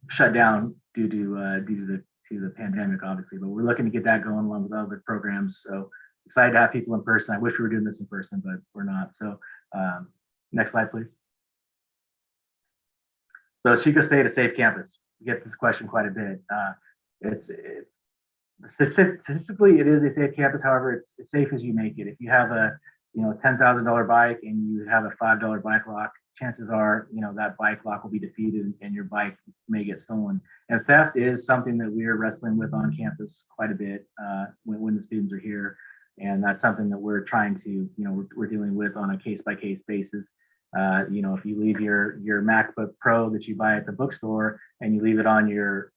Speaker 5: shut down due to the pandemic, obviously. But we're looking to get that going along with other programs. So excited to have people in person. I wish we were doing this in person, but we're not. So next slide, please. So is Chico State a safe campus? We get this question quite a bit. It's statistically, it is a safe campus. However, it's as safe as you make it. If you have a $10,000 bike and you have a $5 bike lock, chances are that bike lock will be defeated and your bike may get stolen. And theft is something that we are wrestling with on campus quite a bit when the students are here. And that's something that we're trying to, we're dealing with on a case-by-case basis. If you leave your MacBook Pro that you buy at the bookstore and you leave it on your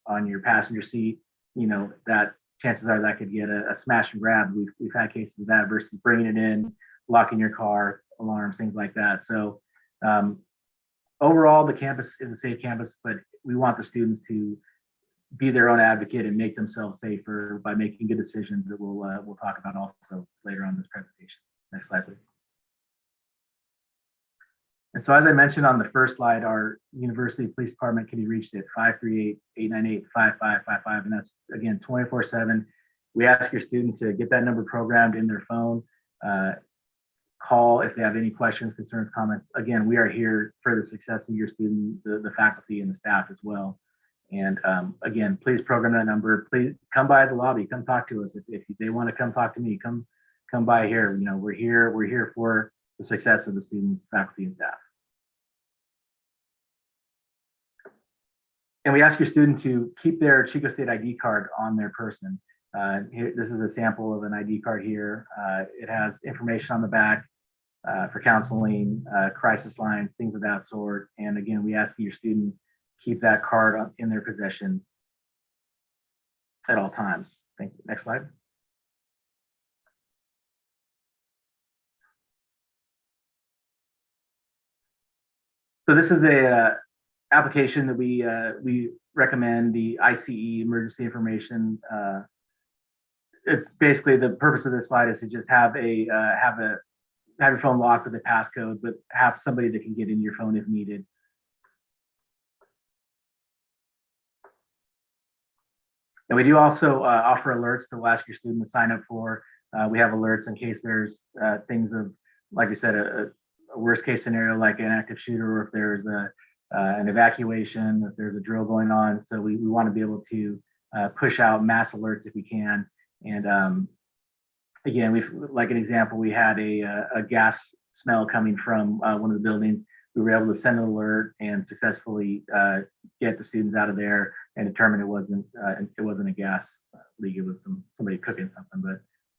Speaker 5: passenger seat, that chances are that could get a smash and grab. We've had cases of that versus bringing it in, locking your car, alarms, things like that. So overall, the campus is a safe campus, but we want the students to be their own advocate and make themselves safer by making good decisions that we'll talk about also later on in this presentation. Next slide, please. And so as I mentioned on the first slide, our University Police Department can be reached at 538-898-5555. And that's, again, 24/7. We ask your student to get that number programmed in their phone, call if they have any questions, concerns, comments. Again, we are here for the success of your student, the faculty and the staff as well. And again, please program that number. Please come by the lobby, come talk to us. If they want to come talk to me, come by here. We're here for the success of the students, faculty, and staff. And we ask your student to keep their Chico State ID card on their person. This is a sample of an ID card here. It has information on the back for counseling, crisis lines, things of that sort. And again, we ask your student keep that card in their possession at all times. Thank you. Next slide. So this is a application that we recommend, the ICE emergency information. Basically, the purpose of this slide is to just have your phone locked with a passcode, but have somebody that can get in your phone if needed. And we do also offer alerts that we'll ask your student to sign up for. We have alerts in case there's things of, like we said, a worst case scenario like an active shooter, or if there's an evacuation, if there's a drill going on. So we want to be able to push out mass alerts if we can. And again, like an example, we had a gas smell coming from one of the buildings. we were able to send an alert and successfully get the students out of there and determine it wasn't a gas leak. It was somebody cooking something.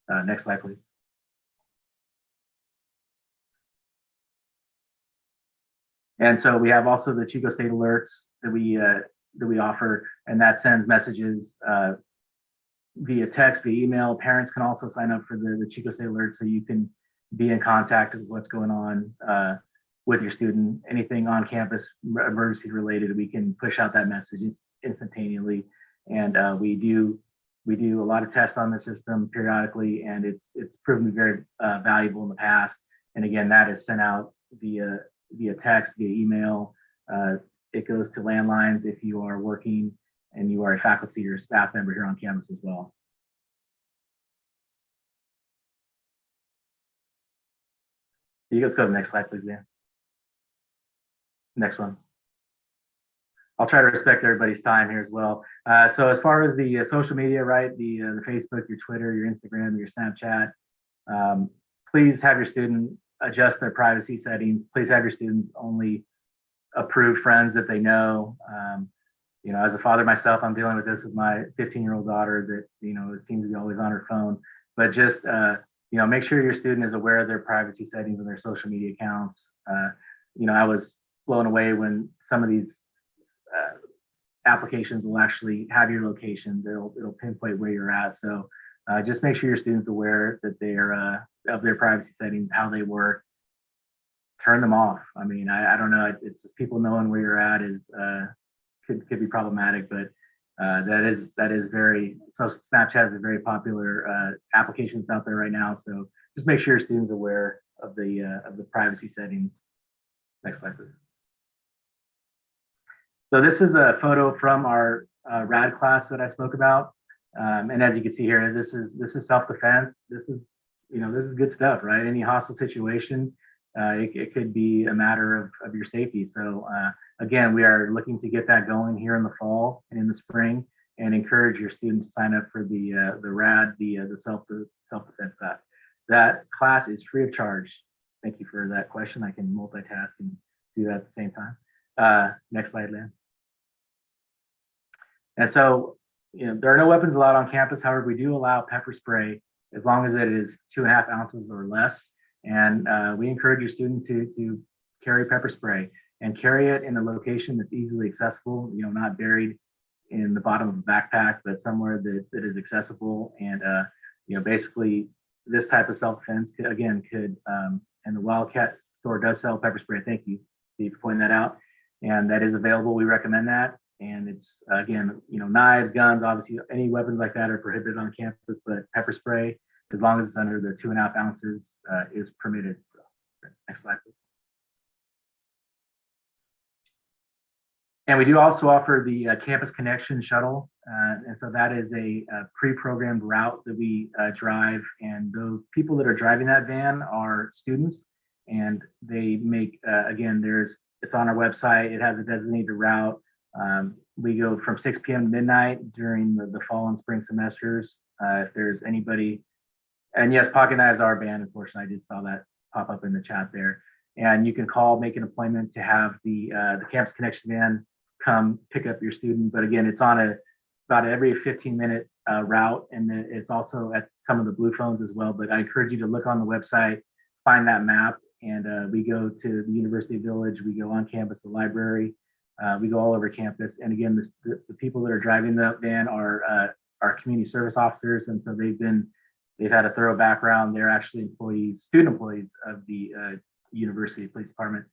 Speaker 5: But next slide, please. And so we have also the Chico State alerts that we offer, and that sends messages via text, via email. Parents can also sign up for the Chico State alerts, so you can be in contact with what's going on with your student. Anything on campus emergency related, we can push out that message instantaneously. And we do a lot of tests on the system periodically, and it's proven to be very valuable in the past. And again, that is sent out via text, via email. It goes to landlines if you are working and you are a faculty or staff member here on campus as well. You guys go to the next slide, please, Dan. Next one. I'll try to respect everybody's time here as well. So as far as the social media, right, the Facebook, your Twitter, your Instagram, your Snapchat, please have your student adjust their privacy settings. Please have your students only approve friends that they know. You know, as a father myself, I'm dealing with this with my 15-year-old daughter that, you know, it seems to be always on her phone. But just, you know, make sure your student is aware of their privacy settings and their social media accounts. You know, I was blown away when some of these applications will actually have your location. It'll pinpoint where you're at. So just make sure your students aware that they're of their privacy settings, how they work. Turn them off. I mean, I don't know. It's just people knowing where you're at is could be problematic, but that is very. So Snapchat is a very popular application that's out there right now. So just make sure your students are aware of the privacy settings. Next slide, please. So this is a photo from our RAD class that I spoke about, and as you can see here, this is self-defense. This is good stuff, right? Any hostile situation, it could be a matter of your safety. So again, we are looking to get that going here in the fall and in the spring, and encourage your students to sign up for the RAD, the self-defense class. That class is free of charge. Thank you for that question. I can multitask and do that at the same time. Next slide, Lynn. And so, you know, there are no weapons allowed on campus. However, we do allow pepper spray as long as it is 2.5 ounces or less. And we encourage your student to carry pepper spray and carry it in a location that's easily accessible, you know, not buried in the bottom of a backpack, but somewhere that is accessible. And, you know, basically this type of self-defense could, and the Wildcat store does sell pepper spray. Thank you, Steve, for pointing that out. And that is available. We recommend that. And it's, again, you know, knives, guns, obviously any weapons like that are prohibited on campus, but pepper spray, as long as it's under the 2.5 ounces, is permitted. So, next slide, please. And we do also offer the Campus Connection shuttle. And so that is a pre-programmed route that we drive. And the people that are driving that van are students. And they make, again, it's on our website. It has a designated route. We go from 6 p.m. to midnight during the fall and spring semesters. If there's anybody, and yes, pocket knives are banned. Unfortunately, I just saw that pop up in the chat there. And you can call, make an appointment to have the Campus Connection van come pick up your student. But again, it's on about every 15-minute route, and it's also at some of the blue phones as well. But I encourage you to look on the website, find that map, and we go to the University Village. We go on campus, the library. We go all over campus. And again, the people that are driving the van are community service officers. And so they've had a thorough background. They're actually student employees of the University Police Department.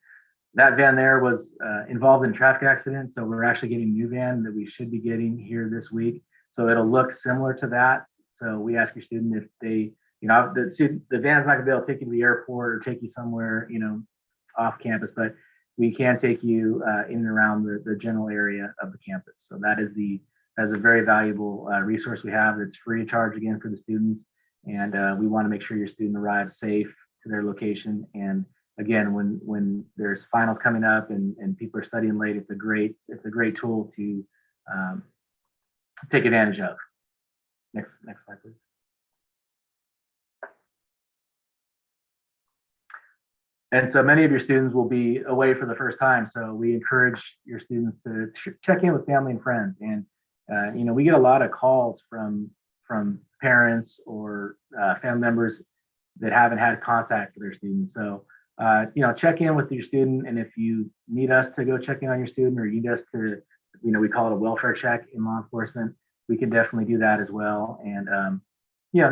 Speaker 5: That van there was involved in a traffic accident. So we're actually getting a new van that we should be getting here this week. So it'll look similar to that. So we ask your student if they, you know, the van's not gonna be able to take you to the airport or take you somewhere, you know, off campus, but we can take you in and around the general area of the campus. So that's a very valuable resource we have. It's free of charge again for the students. And we want to make sure your student arrives safe to their location. And again, when there's finals coming up and people are studying late, it's a great tool to take advantage of. Next slide, please. And so many of your students will be away for the first time. So we encourage your students to check in with family and friends. And, we get a lot of calls from parents or family members that haven't had contact with their students. So, check in with your student. And if you need us to go check in on your student, or you need us to, we call it a welfare check in law enforcement, we can definitely do that as well. And,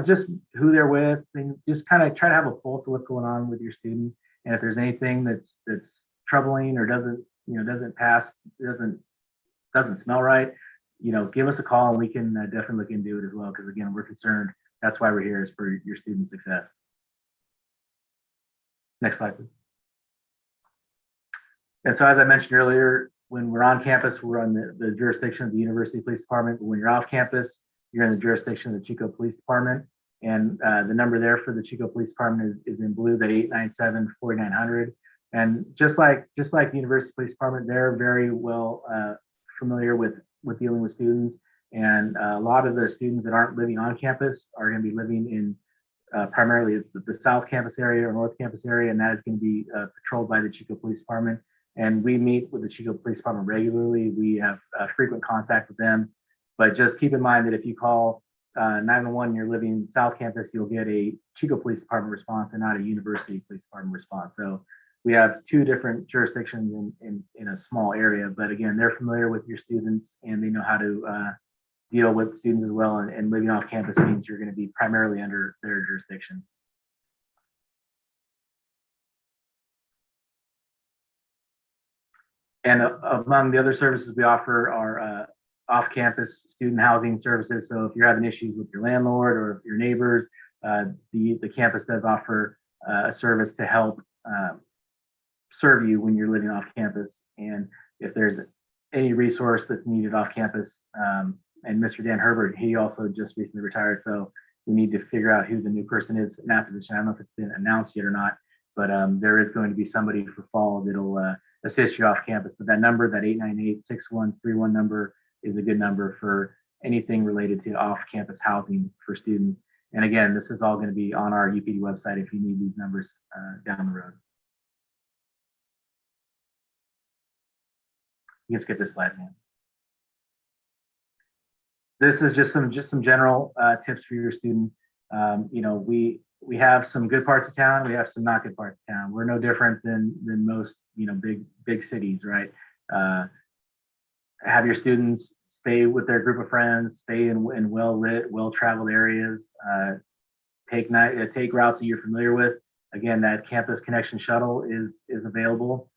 Speaker 5: just who they're with, and just kind of try to have a pulse of what's going on with your student. And if there's anything that's troubling or doesn't pass, doesn't smell right, give us a call and we can definitely look into it as well. Because again, we're concerned. That's why we're here, is for your student success. Next slide, please. And so, as I mentioned earlier, when we're on campus, we're on the jurisdiction of the University Police Department. But when you're off campus, you're in the jurisdiction of the Chico Police Department. And the number there for the Chico Police Department is in blue, that 897-4900. And just like the University Police Department, they're very well familiar with dealing with students. And a lot of the students that aren't living on campus are going to be living in primarily the South Campus area or North Campus area, and that is going to be patrolled by the Chico Police Department. And we meet with the Chico Police Department regularly. We have frequent contact with them. But just keep in mind that if you call 911, you're living South Campus, you'll get a Chico Police Department response and not a University Police Department response. So we have two different jurisdictions in a small area. But again, they're familiar with your students and they know how to deal with students as well. And living off campus means you're going to be primarily under their jurisdiction. And among the other services we offer are off-campus student housing services. So if you're having issues with your landlord or your neighbors, the campus does offer a service to help serve you when you're living off campus. And if there's any resource that's needed off campus, and Mr. Dan Herbert, he also just recently retired. So we need to figure out who the new person is in that position. I don't know if it's been announced yet or not, but there is going to be somebody for fall that'll assist you off campus. But that number, that 898-6131 number, is a good number for anything related to off-campus housing for students. And again, this is all going to be on our UPD website if you need these numbers down the road. You can skip this slide, man. This is just some general tips for your student. We have some good parts of town. We have some not good parts of town. We're no different than most big cities, right? Have your students stay with their group of friends, stay in well-lit, well-traveled areas, take routes that you're familiar with. Again, that Campus Connection shuttle is available.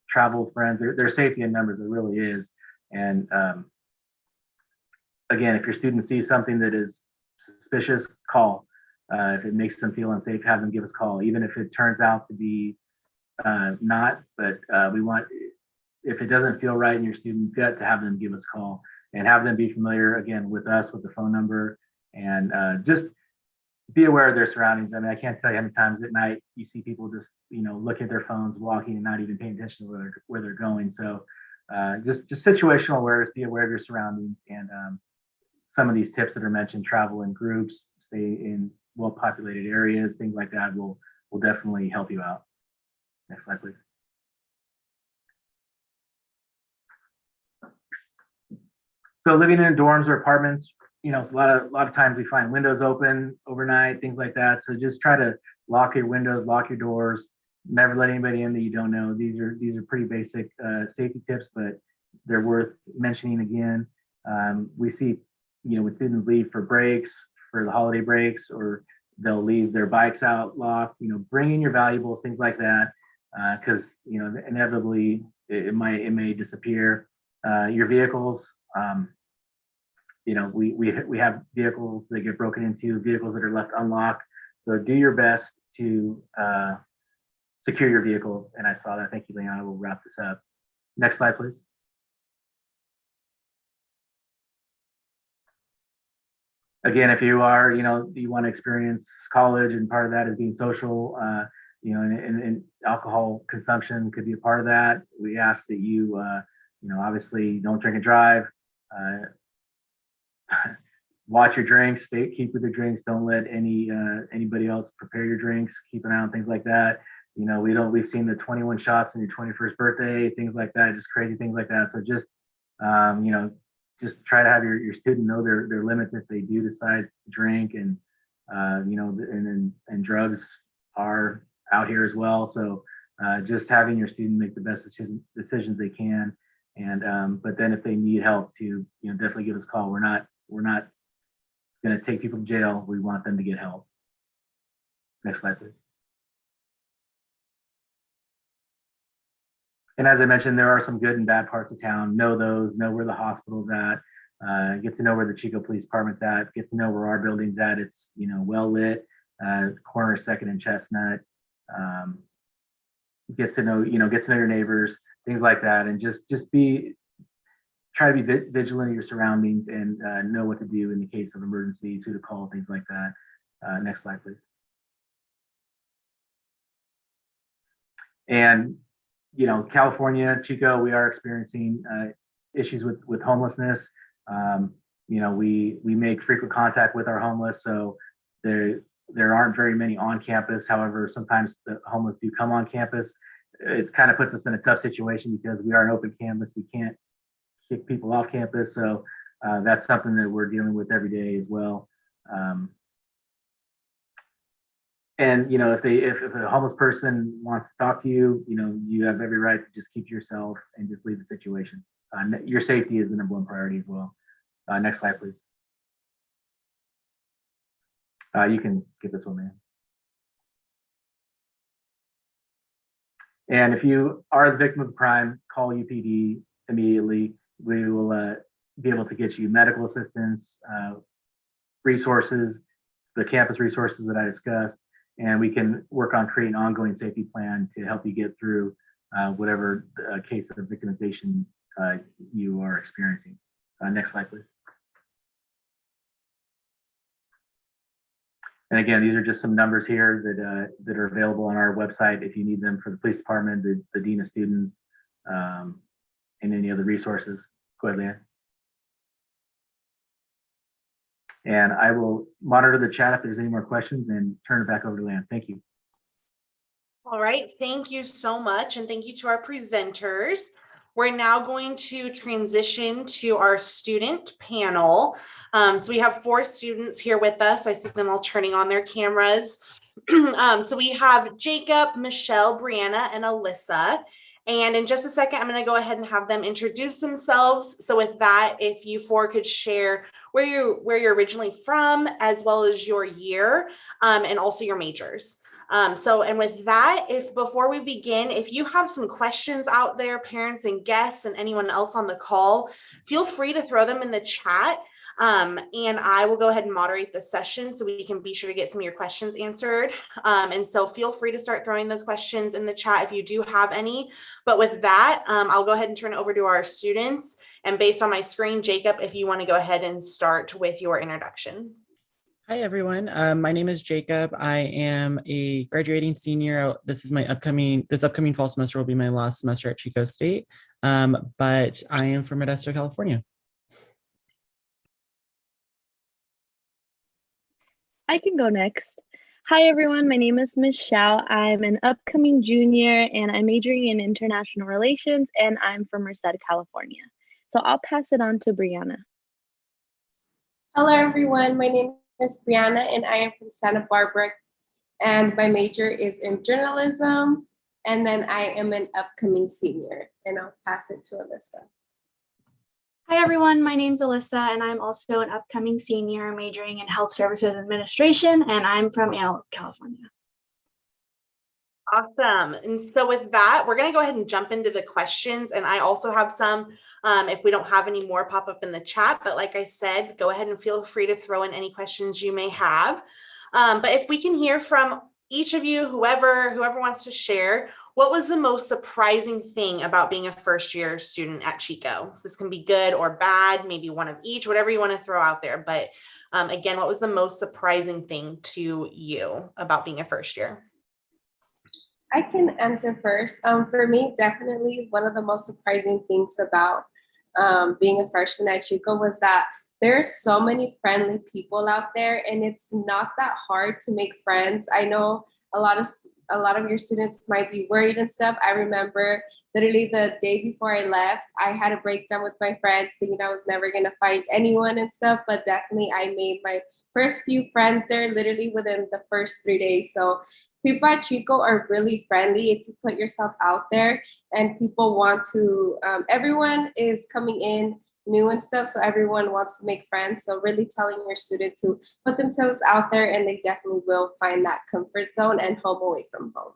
Speaker 5: Travel with friends, there's safety in numbers, there really is. And again, if your student sees something that is suspicious, call. If it makes them feel unsafe, have them give us a call, even if it turns out to be not, but we want, if it doesn't feel right in your student's gut, to have them give us a call and have them be familiar again with us, with the phone number, and just be aware of their surroundings. I mean, I can't tell you how many times at night you see people just, look at their phones, walking and not even paying attention to where they're going. So just situational awareness, be aware of your surroundings, and some of these tips that are mentioned, travel in groups, stay in well-populated areas, things like that will definitely help you out. Next slide, please. So living in dorms or apartments, a lot of times we find windows open overnight, things like that. So just try to lock your windows, lock your doors, never let anybody in that you don't know. These are pretty basic safety tips, but they're worth mentioning again. We see, when students leave for breaks, for the holiday breaks, or they'll leave their bikes out locked, bring in your valuables, things like that, because inevitably it may disappear. Your vehicles, we have vehicles that get broken into, vehicles that are left unlocked. So do your best to secure your vehicle. And I saw that. Thank you, Leon. We'll wrap this up. Next slide, please. Again, if you are, you want to experience college, and part of that is being social, and alcohol consumption could be a part of that. We ask that you, obviously don't drink and drive. Watch your drinks, keep with your drinks. Don't let anybody else prepare your drinks. Keep an eye on things like that. we've seen the 21 shots on your 21st birthday, things like that, just crazy things like that. So just, just try to have your student know their limits if they do decide to drink, and, and drugs are out here as well. So just having your student make the best decisions they can. And, but then if they need help to, definitely give us a call. We're not going to take people to jail. We want them to get help. Next slide, please. And as I mentioned, there are some good and bad parts of town. Know those, know where the hospital's at, get to know where the Chico Police Department's at, get to know where our building's at. It's, well lit, corner of 2nd and Chestnut. Get to know your neighbors, things like that. And just try to be vigilant of your surroundings, and know what to do in the case of emergencies, who to call, things like that. Next slide, please. And California, Chico, we are experiencing issues with homelessness. We make frequent contact with our homeless, so there aren't very many on campus. However, sometimes the homeless do come on campus. It kind of puts us in a tough situation because we are an open campus. We can't kick people off campus, so that's something that we're dealing with every day as well. And if a homeless person wants to talk to you, you have every right to just keep to yourself and just leave the situation. Your safety is the #1 priority as well. Next slide, please. You can skip this one, man. And if you are the victim of crime, call UPD immediately. We will be able to get you medical assistance, resources, the campus resources that I discussed, and we can work on creating an ongoing safety plan to help you get through whatever case of victimization you are experiencing. Next slide, please. And again, these are just some numbers here that are available on our website if you need them for the police department, the dean of students, and any other resources. Go ahead, Leanne. And I will monitor the chat if there's any more questions and turn it back over to Leanne. Thank you.
Speaker 1: All right, thank you so much. And thank you to our presenters. We're now going to transition to our student panel. So we have 4 students here with us. I see them all turning on their cameras. So we have Jacob, Michelle, Brianna, and Alyssa. And in just a second, I'm going to go ahead and have them introduce themselves. So with that, if you 4 could share where you're originally from, as well as your year, and also your majors. And with that, before we begin, if you have some questions out there, parents and guests and anyone else on the call, feel free to throw them in the chat. And I will go ahead and moderate the session so we can be sure to get some of your questions answered. And so feel free to start throwing those questions in the chat if you do have any. But with that, I'll go ahead and turn it over to our students. And based on my screen, Jacob, if you want to go ahead and start with your introduction.
Speaker 6: Hi, everyone. My name is Jacob. I am a graduating senior. This upcoming fall semester will be my last semester at Chico State, but I am from Modesto, California.
Speaker 7: I can go next. Hi, everyone. My name is Michelle. I'm an upcoming junior, and I'm majoring in international relations, and I'm from Merced, California. So I'll pass it on to Brianna.
Speaker 8: Hello, everyone. My name is Brianna, and I am from Santa Barbara, and my major is in journalism, and then I am an upcoming senior, and I'll pass it to Alyssa.
Speaker 9: Hi, everyone. My name's Alyssa, and I'm also an upcoming senior majoring in health services administration, and I'm from Antelope, California.
Speaker 1: Awesome. And so with that, we're going to go ahead and jump into the questions. And I also have some, if we don't have any more, pop up in the chat. But like I said, go ahead and feel free to throw in any questions you may have. But if we can hear from each of you, whoever wants to share, what was the most surprising thing about being a first-year student at Chico? So this can be good or bad, maybe one of each, whatever you want to throw out there. But again, what was the most surprising thing to you about being a first year?
Speaker 8: I can answer first. For me, definitely one of the most surprising things about being a freshman at Chico was that there are so many friendly people out there, and it's not that hard to make friends. I know a lot of a lot of your students might be worried and stuff. I remember literally the day before I left, I had a breakdown with my friends thinking I was never going to find anyone and stuff, but definitely I made my first few friends there literally within the first 3 days. So people at Chico are really friendly if you put yourself out there, and people want to, everyone is coming in new and stuff, so everyone wants to make friends. So really telling your students to put themselves out there, and they definitely will find that comfort zone and home away from home.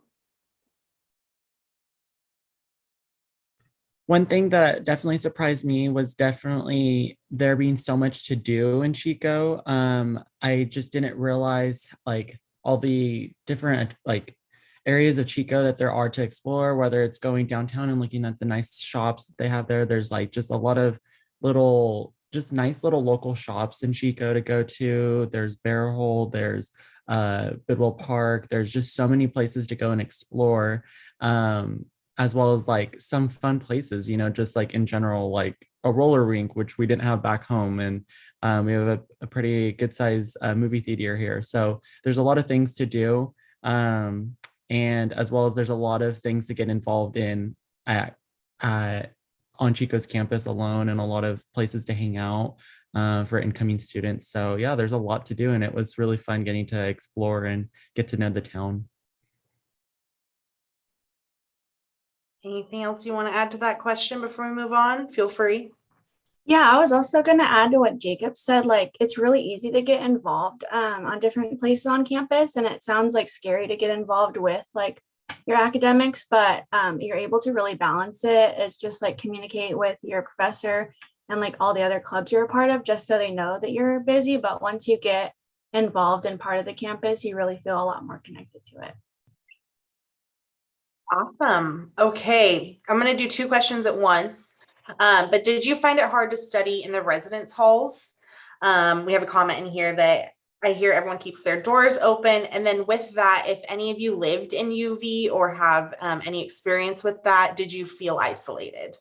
Speaker 6: One thing that definitely surprised me was definitely there being so much to do in Chico. I just didn't realize like all the different like areas of Chico that there are to explore, whether it's going downtown and looking at the nice shops that they have there. There's like just a lot of little, just nice little local shops in Chico to go to. There's Bear Hole, there's Bidwell Park. There's just so many places to go and explore. As well as like some fun places, you know, just like in general, like a roller rink, which we didn't have back home. And we have a pretty good size movie theater here. So there's a lot of things to do. And as well as there's a lot of things to get involved in on Chico's campus alone, and a lot of places to hang out for incoming students. So yeah, there's a lot to do, and it was really fun getting to explore and get to know the town.
Speaker 1: Anything else you want to add to that question before we move on? Feel free.
Speaker 9: Yeah, I was also going to add to what Jacob said. Like, it's really easy to get involved on different places on campus, and it sounds like scary to get involved with like your academics, but you're able to really balance it. It's just like communicate with your professor and like all the other clubs you're a part of, just so they know that you're busy. But once you get involved in part of the campus, you really feel a lot more connected to it.
Speaker 1: Awesome. Okay, I'm going to do 2 questions at once. But did you find it hard to study in the residence halls? We have a comment in here that I hear everyone keeps their doors open. And then with that, if any of you lived in UV or have any experience with that, did you feel isolated?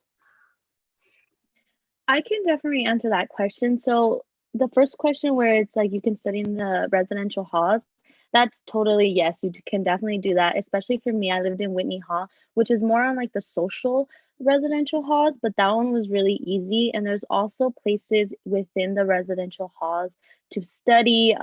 Speaker 7: I can definitely answer that question. So the first question where it's like you can study in the residential halls, that's totally yes, you can definitely do that. Especially for me, I lived in Whitney Hall, which is more on like the social residential halls, but that one was really easy. And there's also places within the residential halls to study,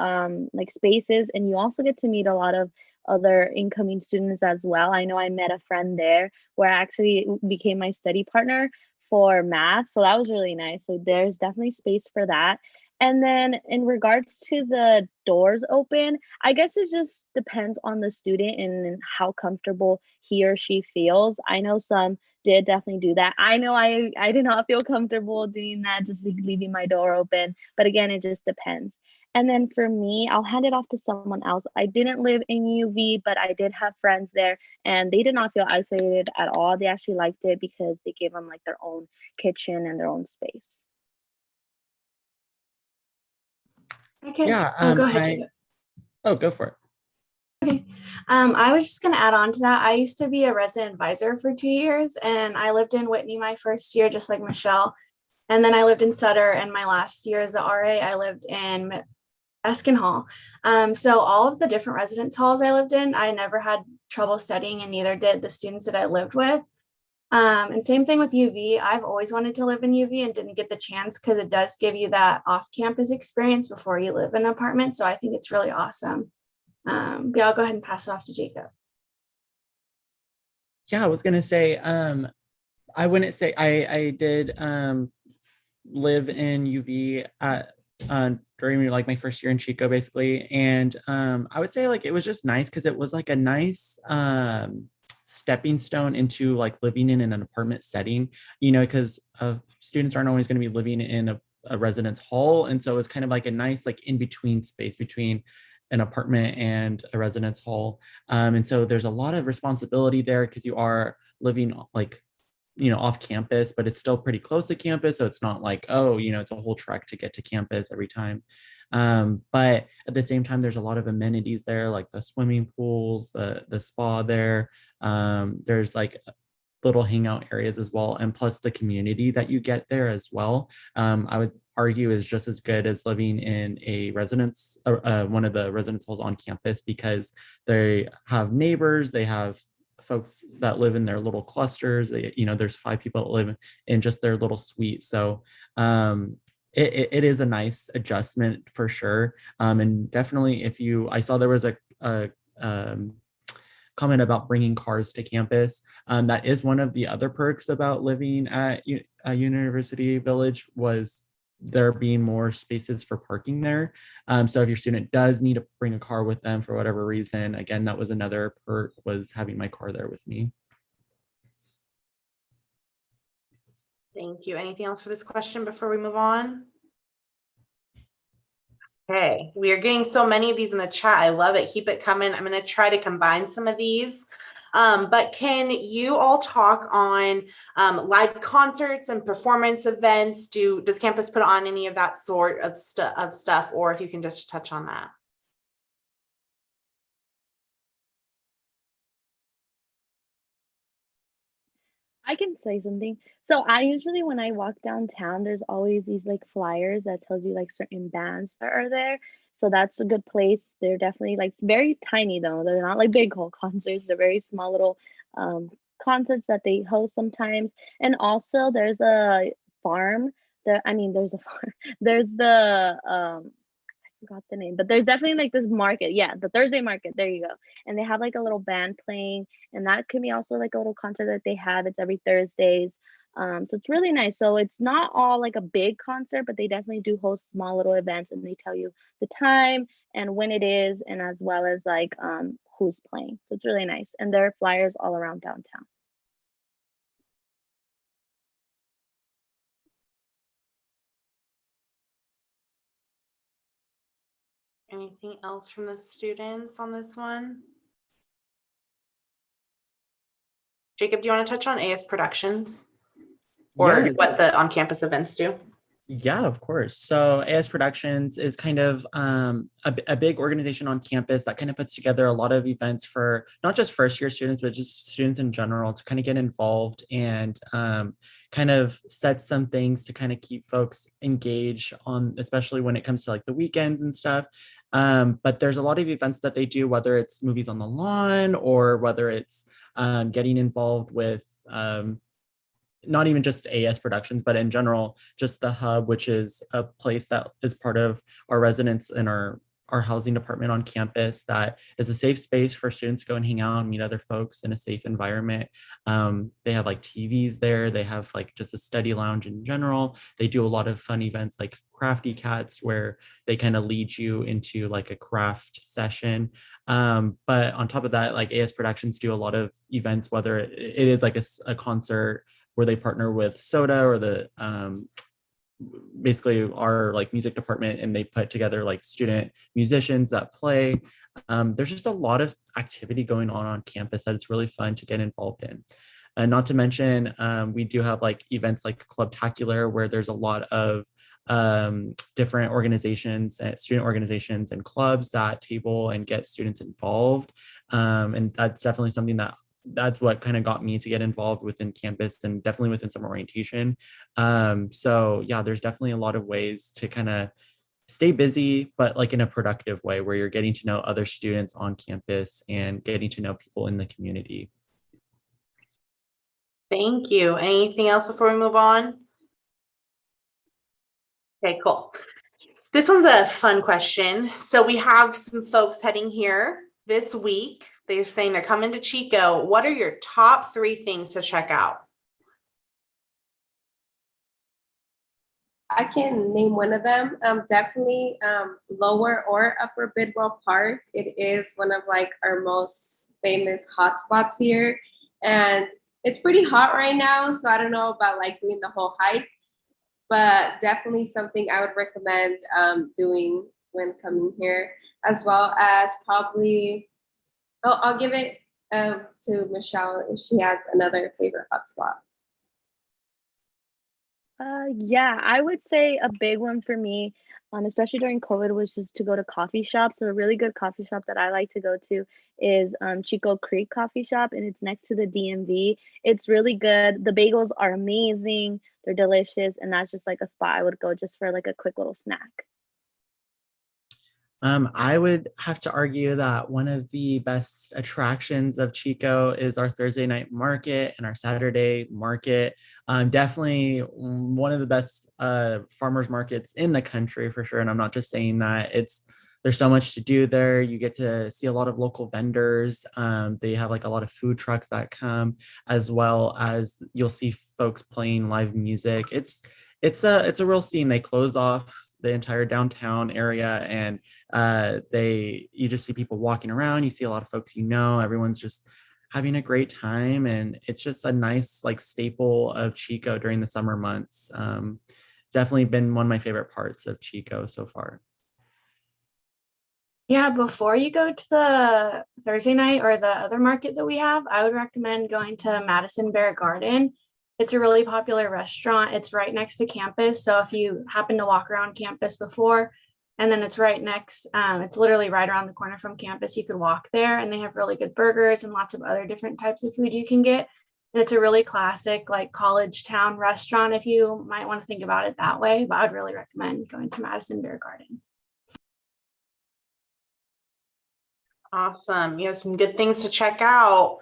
Speaker 7: like spaces, and you also get to meet a lot of other incoming students as well. I know I met a friend there where I actually became my study partner for math, so that was really nice. So there's definitely space for that. And then in regards to the doors open, I guess it just depends on the student and how comfortable he or she feels. I know some did definitely do that. I know I did not feel comfortable doing that, just like leaving my door open. But again, it just depends. And then for me, I'll hand it off to someone else. I didn't live in UV, but I did have friends there, and they did not feel isolated at all. They actually liked it because they gave them like their own kitchen and their own space.
Speaker 9: Okay.
Speaker 6: Yeah.
Speaker 9: Go ahead, Jacob.
Speaker 6: Go for it.
Speaker 9: Okay. I was just going to add on to that. I used to be a resident advisor for 2 years, and I lived in Whitney my first year, just like Michelle. And then I lived in Sutter, and my last year as a RA, I lived in Eskin Hall. So all of the different residence halls I lived in, I never had trouble studying, and neither did the students that I lived with. And same thing with UV. I've always wanted to live in UV and didn't get the chance because it does give you that off-campus experience before you live in an apartment. So I think it's really awesome. But I'll go ahead and pass it off to Jacob.
Speaker 6: Yeah, I was gonna say, I wouldn't say I did live in UV during like my first year in Chico, basically, and I would say like it was just nice because it was like a nice stepping stone into like living in an apartment setting, you know, because students aren't always going to be living in a residence hall, and so it was kind of like a nice like in between space between an apartment and a residence hall. And so there's a lot of responsibility there because you are living like, you know, off campus, but it's still pretty close to campus. So it's not like, oh, you know, it's a whole trek to get to campus every time. But at the same time, there's a lot of amenities there, like the swimming pools, the spa there. There's like little hangout areas as well. And plus the community that you get there as well. I would argue is just as good as living in a residence, one of the residence halls on campus, because they have neighbors, they have folks that live in their little clusters. There's 5 people that live in just their little suite. So it is a nice adjustment for sure. And definitely I saw there was a comment about bringing cars to campus. That is one of the other perks about living at University Village, was there being more spaces for parking there. So if your student does need to bring a car with them for whatever reason, again, that was another perk, was having my car there with me.
Speaker 1: Thank you. Anything else for this question before we move on? Okay, we are getting so many of these in the chat. I love it. Keep it coming. I'm going to try to combine some of these. But can you all talk on live concerts and performance events? Does campus put on any of that sort of stuff, or if you can just touch on that?
Speaker 7: I can say something. So I usually, when I walk downtown, there's always these like flyers that tells you like certain bands that are there. So that's a good place. They're definitely like very tiny though. They're not like big whole concerts. They're very small little concerts that they host sometimes. And also there's a farm. There's a farm. There's the forgot the name, but there's definitely like this market. Yeah, the Thursday market. There you go. And they have like a little band playing, and that can be also like a little concert that they have. It's every Thursdays. So it's really nice. So it's not all like a big concert, but they definitely do host small little events, and they tell you the time and when it is, and as well as like who's playing. So it's really nice. And there are flyers all around downtown.
Speaker 1: Anything else from the students on this one? Jacob, do you want to touch on AS Productions or
Speaker 6: Yeah.
Speaker 1: what the on-campus events do?
Speaker 6: Yeah, of course. So AS Productions is kind of a big organization on campus that kind of puts together a lot of events for not just first year students, but just students in general to kind of get involved and kind of set some things to kind of keep folks engaged on, especially when it comes to like the weekends and stuff. But there's a lot of events that they do, whether it's movies on the lawn or whether it's getting involved with not even just AS Productions, but in general, just the Hub, which is a place that is part of our residents in our housing department on campus, that is a safe space for students to go and hang out and meet other folks in a safe environment. They have like TVs there. They have like just a study lounge in general. They do a lot of fun events like Crafty Cats, where they kind of lead you into like a craft session. But on top of that, like AS Productions do a lot of events, whether it is like a concert where they partner with Soda or the basically our like music department, and they put together like student musicians that play. There's just a lot of activity going on campus that it's really fun to get involved in. And not to mention, we do have like events like Clubtacular, where there's a lot of different organizations, student organizations and clubs that table and get students involved. And that's definitely something that's what kind of got me to get involved within campus, and definitely within summer orientation. So yeah, there's definitely a lot of ways to kind of stay busy, but like in a productive way, where you're getting to know other students on campus and getting to know people in the community.
Speaker 1: Thank you. Anything else before we move on? Okay, cool. This one's a fun question. So we have some folks heading here this week. They're saying they're coming to Chico. What are your top 3 things to check out?
Speaker 8: I can name one of them. Definitely Lower or Upper Bidwell Park. It is one of like our most famous hotspots here. And it's pretty hot right now, so I don't know about like doing the whole hike, but definitely something I would recommend doing when coming here, as well as probably, I'll give it to Michelle if she has another favorite hotspot.
Speaker 7: Yeah, I would say a big one for me, especially during COVID, was just to go to coffee shops. So a really good coffee shop that I like to go to is Chico Creek Coffee Shop, and it's next to the DMV. It's really good. The bagels are amazing. They're delicious, and that's just like a spot I would go just for like a quick little snack.
Speaker 6: I would have to argue that one of the best attractions of Chico is our Thursday night market and our Saturday market. Definitely one of the best farmers markets in the country for sure. And I'm not just saying that. There's so much to do there. You get to see a lot of local vendors. They have like a lot of food trucks that come, as well as you'll see folks playing live music. It's a real scene. They close off the entire downtown area, and you just see people walking around. You see a lot of folks, everyone's just having a great time, and it's just a nice like staple of Chico during the summer months. Definitely been one of my favorite parts of Chico so far.
Speaker 9: Yeah, before you go to the Thursday night or the other market that we have, I would recommend going to Madison Bear Garden. It's a really popular restaurant. It's right next to campus. So if you happen to walk around campus before, and then it's right next, it's literally right around the corner from campus, you could walk there, and they have really good burgers and lots of other different types of food you can get. And it's a really classic like college town restaurant if you might want to think about it that way, but I would really recommend going to Madison Bear Garden.
Speaker 1: Awesome. You have some good things to check out.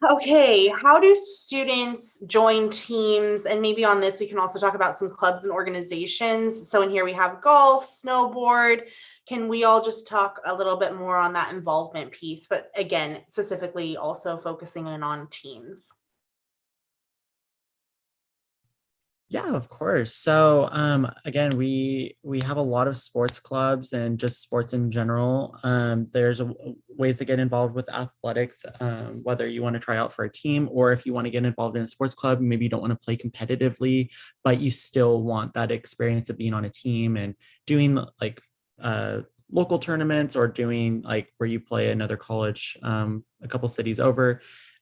Speaker 1: Okay, how do students join teams? And maybe on this, we can also talk about some clubs and organizations. So in here we have golf, snowboard. Can we all just talk a little bit more on that involvement piece? But again, specifically also focusing in on teams.
Speaker 6: Yeah, of course. So again, we have a lot of sports clubs and just sports in general. There's ways to get involved with athletics, whether you want to try out for a team or if you want to get involved in a sports club, maybe you don't want to play competitively, but you still want that experience of being on a team and doing like local tournaments or doing like where you play another college a couple cities over.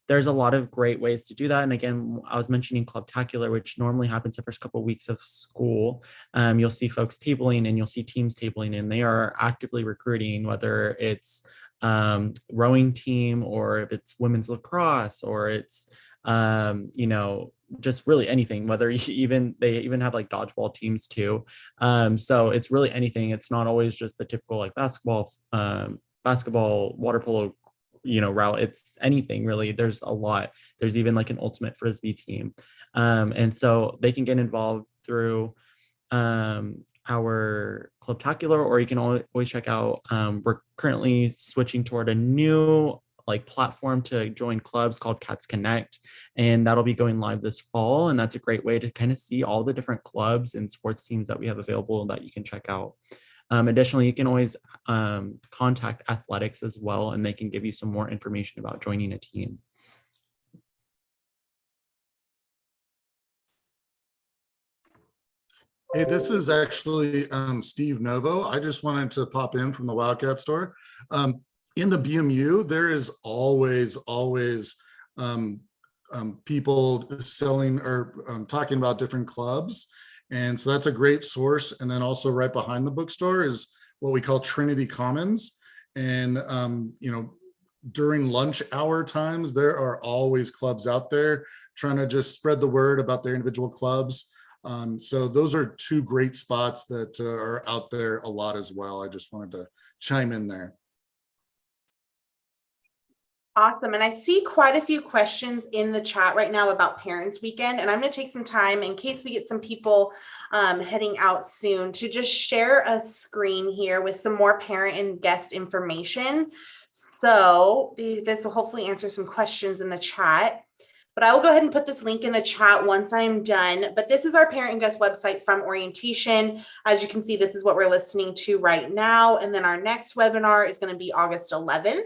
Speaker 6: There's a lot of great ways to do that. And again, I was mentioning Clubtacular, which normally happens the first couple of weeks of school. You'll see folks tabling and you'll see teams tabling, and they are actively recruiting, whether it's rowing team or if it's women's lacrosse or it's, just really anything, whether they even have like dodgeball teams too. So it's really anything. It's not always just the typical like basketball, water polo, route. It's anything really. There's a lot. There's even like an ultimate frisbee team. And so they can get involved through our Clubtacular, or you can always check out, we're currently switching toward a new like platform to join clubs called Cats Connect, and that'll be going live this fall. And that's a great way to kind of see all the different clubs and sports teams that we have available that you can check out. Additionally, you can always contact athletics as well, and they can give you some more information about joining a team.
Speaker 4: Hey, this is actually Steve Novo. I just wanted to pop in from the Wildcat store. In the BMU, there is always people selling or talking about different clubs. And so that's a great source. And then also right behind the bookstore is what we call Trinity Commons. And, during lunch hour times, there are always clubs out there trying to just spread the word about their individual clubs. So those are two great spots that are out there a lot as well. I just wanted to chime in there.
Speaker 1: Awesome. And I see quite a few questions in the chat right now about Parents Weekend. And I'm going to take some time in case we get some people heading out soon to just share a screen here with some more parent and guest information. So this will hopefully answer some questions in the chat. But I will go ahead and put this link in the chat once I'm done. But this is our parent and guest website from orientation. As you can see, this is what we're listening to right now. And then our next webinar is going to be August 11th.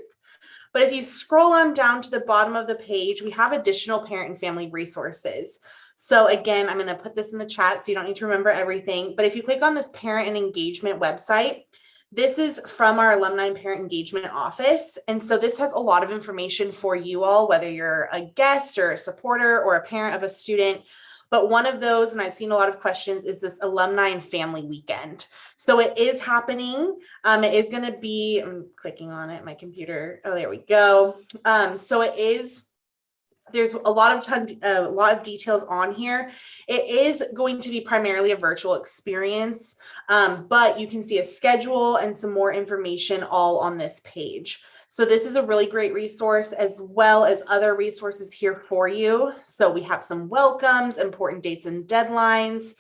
Speaker 1: But if you scroll on down to the bottom of the page, we have additional parent and family resources. So again, I'm going to put this in the chat so you don't need to remember everything. But if you click on this parent and engagement website, this is from our alumni and parent engagement office. And so this has a lot of information for you all, whether you're a guest or a supporter or a parent of a student. But one of those, and I've seen a lot of questions, is this alumni and family weekend. So it is happening. It is going to be, I'm clicking on it, my computer. Oh, there we go. So it is, there's a lot of details on here. It is going to be primarily a virtual experience, but you can see a schedule and some more information all on this page. So this is a really great resource, as well as other resources here for you. So we have some welcomes, important dates and deadlines,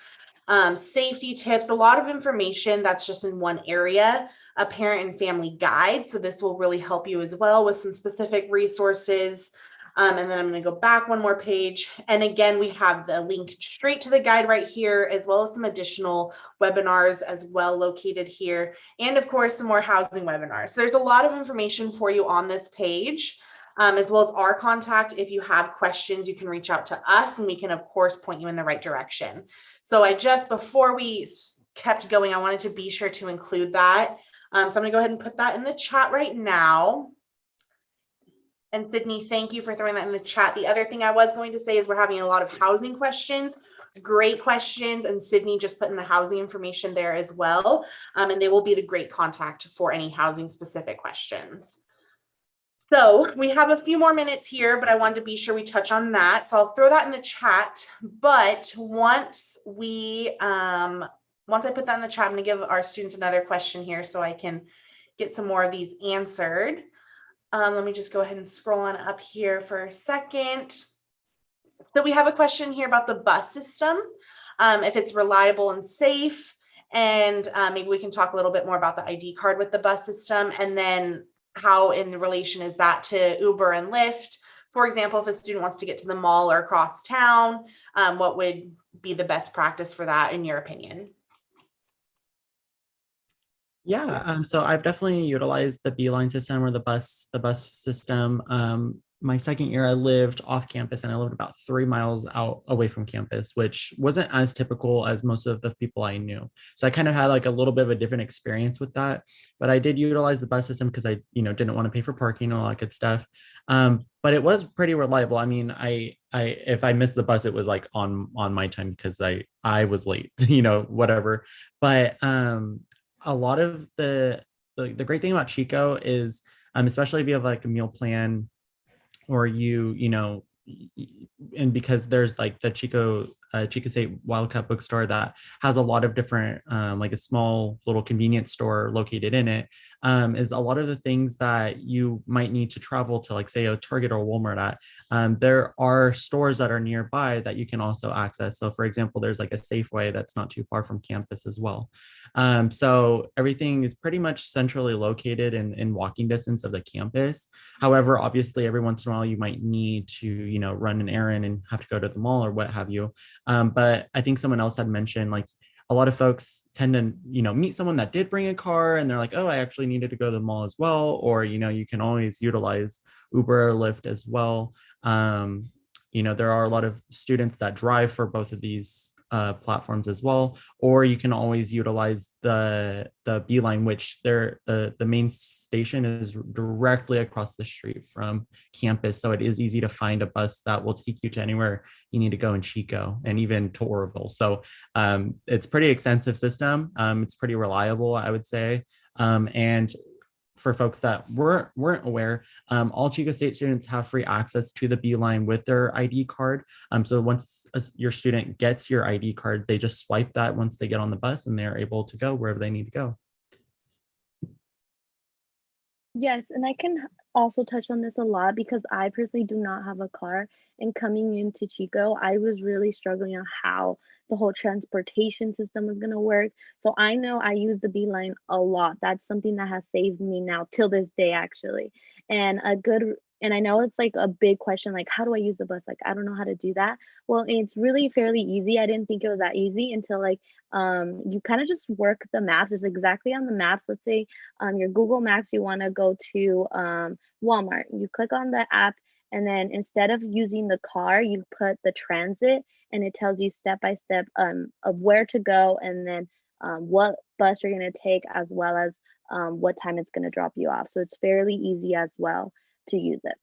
Speaker 1: safety tips, a lot of information that's just in one area, a parent and family guide. So this will really help you as well with some specific resources. And then I'm going to go back one more page. And again, we have the link straight to the guide right here, as well as some additional webinars as well located here. And of course, some more housing webinars. There's a lot of information for you on this page, as well as our contact. If you have questions, you can reach out to us and we can, of course, point you in the right direction. So before we kept going, I wanted to be sure to include that. So I'm going to go ahead and put that in the chat right now. And Sydney, thank you for throwing that in the chat. The other thing I was going to say is we're having a lot of housing questions, great questions, and Sydney just put in the housing information there as well. And they will be the great contact for any housing specific questions. So we have a few more minutes here, but I wanted to be sure we touch on that. So I'll throw that in the chat. But once I put that in the chat, I'm going to give our students another question here so I can get some more of these answered. Let me just go ahead and scroll on up here for a second. So we have a question here about the bus system, if it's reliable and safe, and maybe we can talk a little bit more about the ID card with the bus system, and then how in relation is that to Uber and Lyft. For example, if a student wants to get to the mall or across town, what would be the best practice for that in your opinion?
Speaker 6: Yeah, so I've definitely utilized the Beeline system or the bus system. My second year, I lived off campus and I lived about 3 miles out away from campus, which wasn't as typical as most of the people I knew. So I kind of had like a little bit of a different experience with that. But I did utilize the bus system because I, didn't want to pay for parking and all that good stuff. But it was pretty reliable. I mean, if I missed the bus, it was like on my time because I was late, whatever. But a lot of the great thing about Chico is, especially if you have like a meal plan, or and because there's like the Chico State Wildcat bookstore that has a lot of different, like a small little convenience store located in it, is a lot of the things that you might need to travel to, like say a Target or Walmart at. There are stores that are nearby that you can also access. So for example, there's like a Safeway that's not too far from campus as well. So everything is pretty much centrally located in walking distance of the campus. However, obviously every once in a while you might need to, run an errand and have to go to the mall or what have you. But I think someone else had mentioned, like, a lot of folks tend to, meet someone that did bring a car and they're like, oh, I actually needed to go to the mall as well. Or, you can always utilize Uber or Lyft as well. There are a lot of students that drive for both of these platforms as well, or you can always utilize the Beeline, which the main station is directly across the street from campus, so it is easy to find a bus that will take you to anywhere you need to go in Chico and even to Oroville. So it's pretty extensive system. It's pretty reliable, I would say, and for folks that weren't aware, all Chico State students have free access to the Beeline with their ID card. So once your student gets your ID card, they just swipe that once they get on the bus and they're able to go wherever they need to go.
Speaker 7: Yes, and I can also touch on this a lot because I personally do not have a car. And coming into Chico, I was really struggling on how the whole transportation system was going to work. So I know I use the Beeline a lot. That's something that has saved me now till this day, actually. And I know it's like a big question, like, how do I use the bus? Like, I don't know how to do that. Well, it's really fairly easy. I didn't think it was that easy until you kind of just work the maps. It's exactly on the maps. Let's say your Google Maps, you want to go to Walmart. You click on the app, and then instead of using the car, you put the transit, and it tells you step by step of where to go, and then what bus you're going to take, as well as what time it's going to drop you off. So it's fairly easy as well to use it.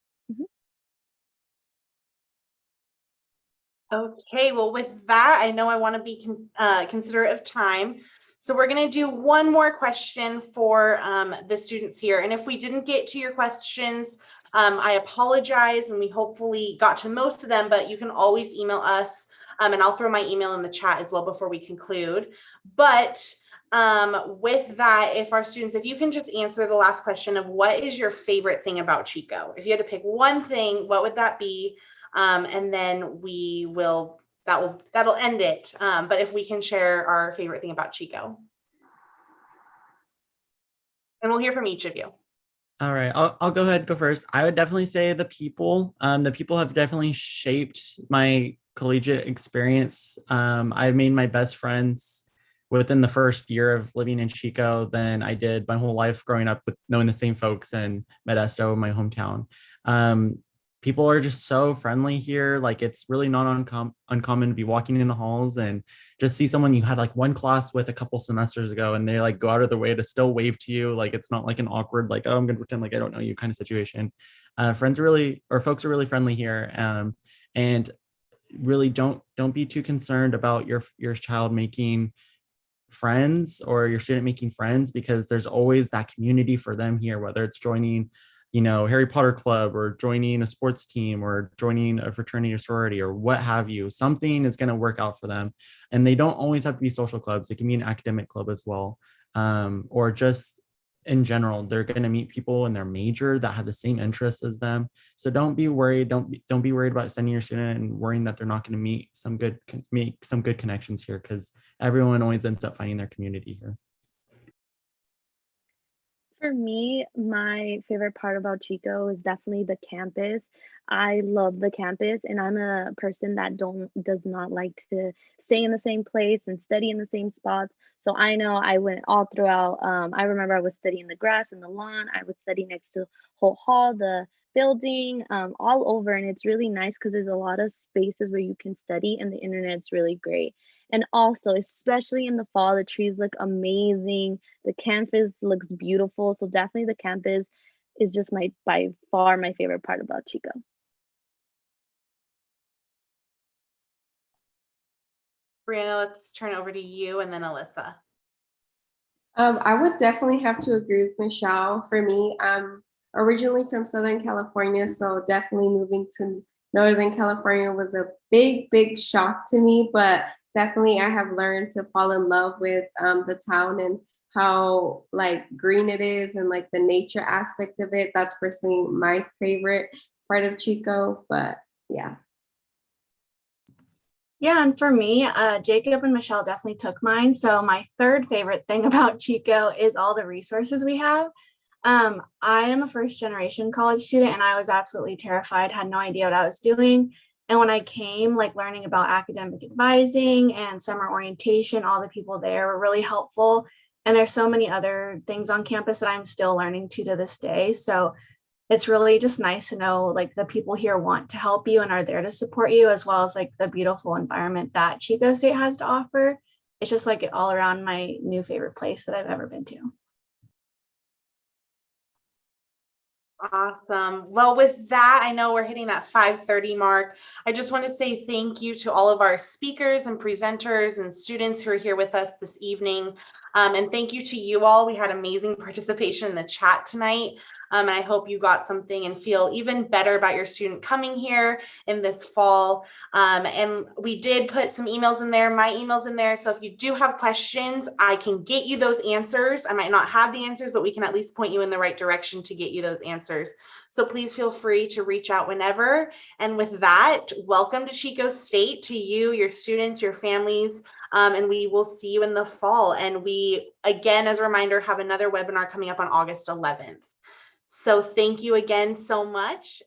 Speaker 1: Okay, well, with that, I know I want to be considerate of time. So we're going to do one more question for the students here. And if we didn't get to your questions, I apologize, and we hopefully got to most of them, but you can always email us, and I'll throw my email in the chat as well before we conclude. But with that, if you can just answer the last question of what is your favorite thing about Chico? If you had to pick one thing, what would that be? And then that'll end it. But if we can share our favorite thing about Chico. And we'll hear from each of you.
Speaker 6: All right, I'll go ahead and go first. I would definitely say the people. The people have definitely shaped my collegiate experience. I've made my best friends within the first year of living in Chico than I did my whole life growing up with knowing the same folks in Modesto, my hometown. People are just so friendly here. Like, it's really not uncommon to be walking in the halls and just see someone you had like one class with a couple semesters ago, and they like go out of their way to still wave to you. Like, it's not like an awkward, like, oh, I'm gonna pretend like I don't know you kind of situation. Folks are really friendly here. And really don't be too concerned about your child making friends or your student making friends, because there's always that community for them here, whether it's joining Harry Potter club or joining a sports team or joining a fraternity or sorority or what have you. Something is going to work out for them, and they don't always have to be social clubs. It can be an academic club as well, or just in general, they're going to meet people in their major that have the same interests as them. So don't be worried. Don't be worried about sending your student and worrying that they're not going to make some good connections here, because everyone always ends up finding their community here.
Speaker 7: For me, my favorite part about Chico is definitely the campus. I love the campus, and I'm a person that does not like to stay in the same place and study in the same spots. So I know I went all throughout. I remember I was studying the grass and the lawn. I would study next to Holt Hall, the building, all over, and it's really nice because there's a lot of spaces where you can study, and the internet's really great. And also, especially in the fall, the trees look amazing. The campus looks beautiful. So definitely the campus is just by far my favorite part about Chico.
Speaker 1: Brianna, let's turn over to you and then Alyssa.
Speaker 8: I would definitely have to agree with Michelle. For me, I'm originally from Southern California, so definitely moving to Northern California was a big, big shock to me, but definitely I have learned to fall in love with the town and how like green it is and like the nature aspect of it. That's personally my favorite part of Chico, but yeah.
Speaker 9: Yeah, and for me, Jacob and Michelle definitely took mine. So my third favorite thing about Chico is all the resources we have. I am a first generation college student, and I was absolutely terrified, had no idea what I was doing. And when I came, like learning about academic advising and summer orientation, all the people there were really helpful. And there's so many other things on campus that I'm still learning to this day. So it's really just nice to know like the people here want to help you and are there to support you, as well as like the beautiful environment that Chico State has to offer. It's just like all around my new favorite place that I've ever been to.
Speaker 1: Awesome. Well, with that, I know we're hitting that 5:30 mark. I just want to say thank you to all of our speakers and presenters and students who are here with us this evening. And thank you to you all. We had amazing participation in the chat tonight. And I hope you got something and feel even better about your student coming here in this fall. And we did put some emails in there, my email's in there. So if you do have questions, I can get you those answers. I might not have the answers, but we can at least point you in the right direction to get you those answers. So please feel free to reach out whenever. And with that, welcome to Chico State, to you, your students, your families. And we will see you in the fall. And we, again, as a reminder, have another webinar coming up on August 11th. So thank you again so much.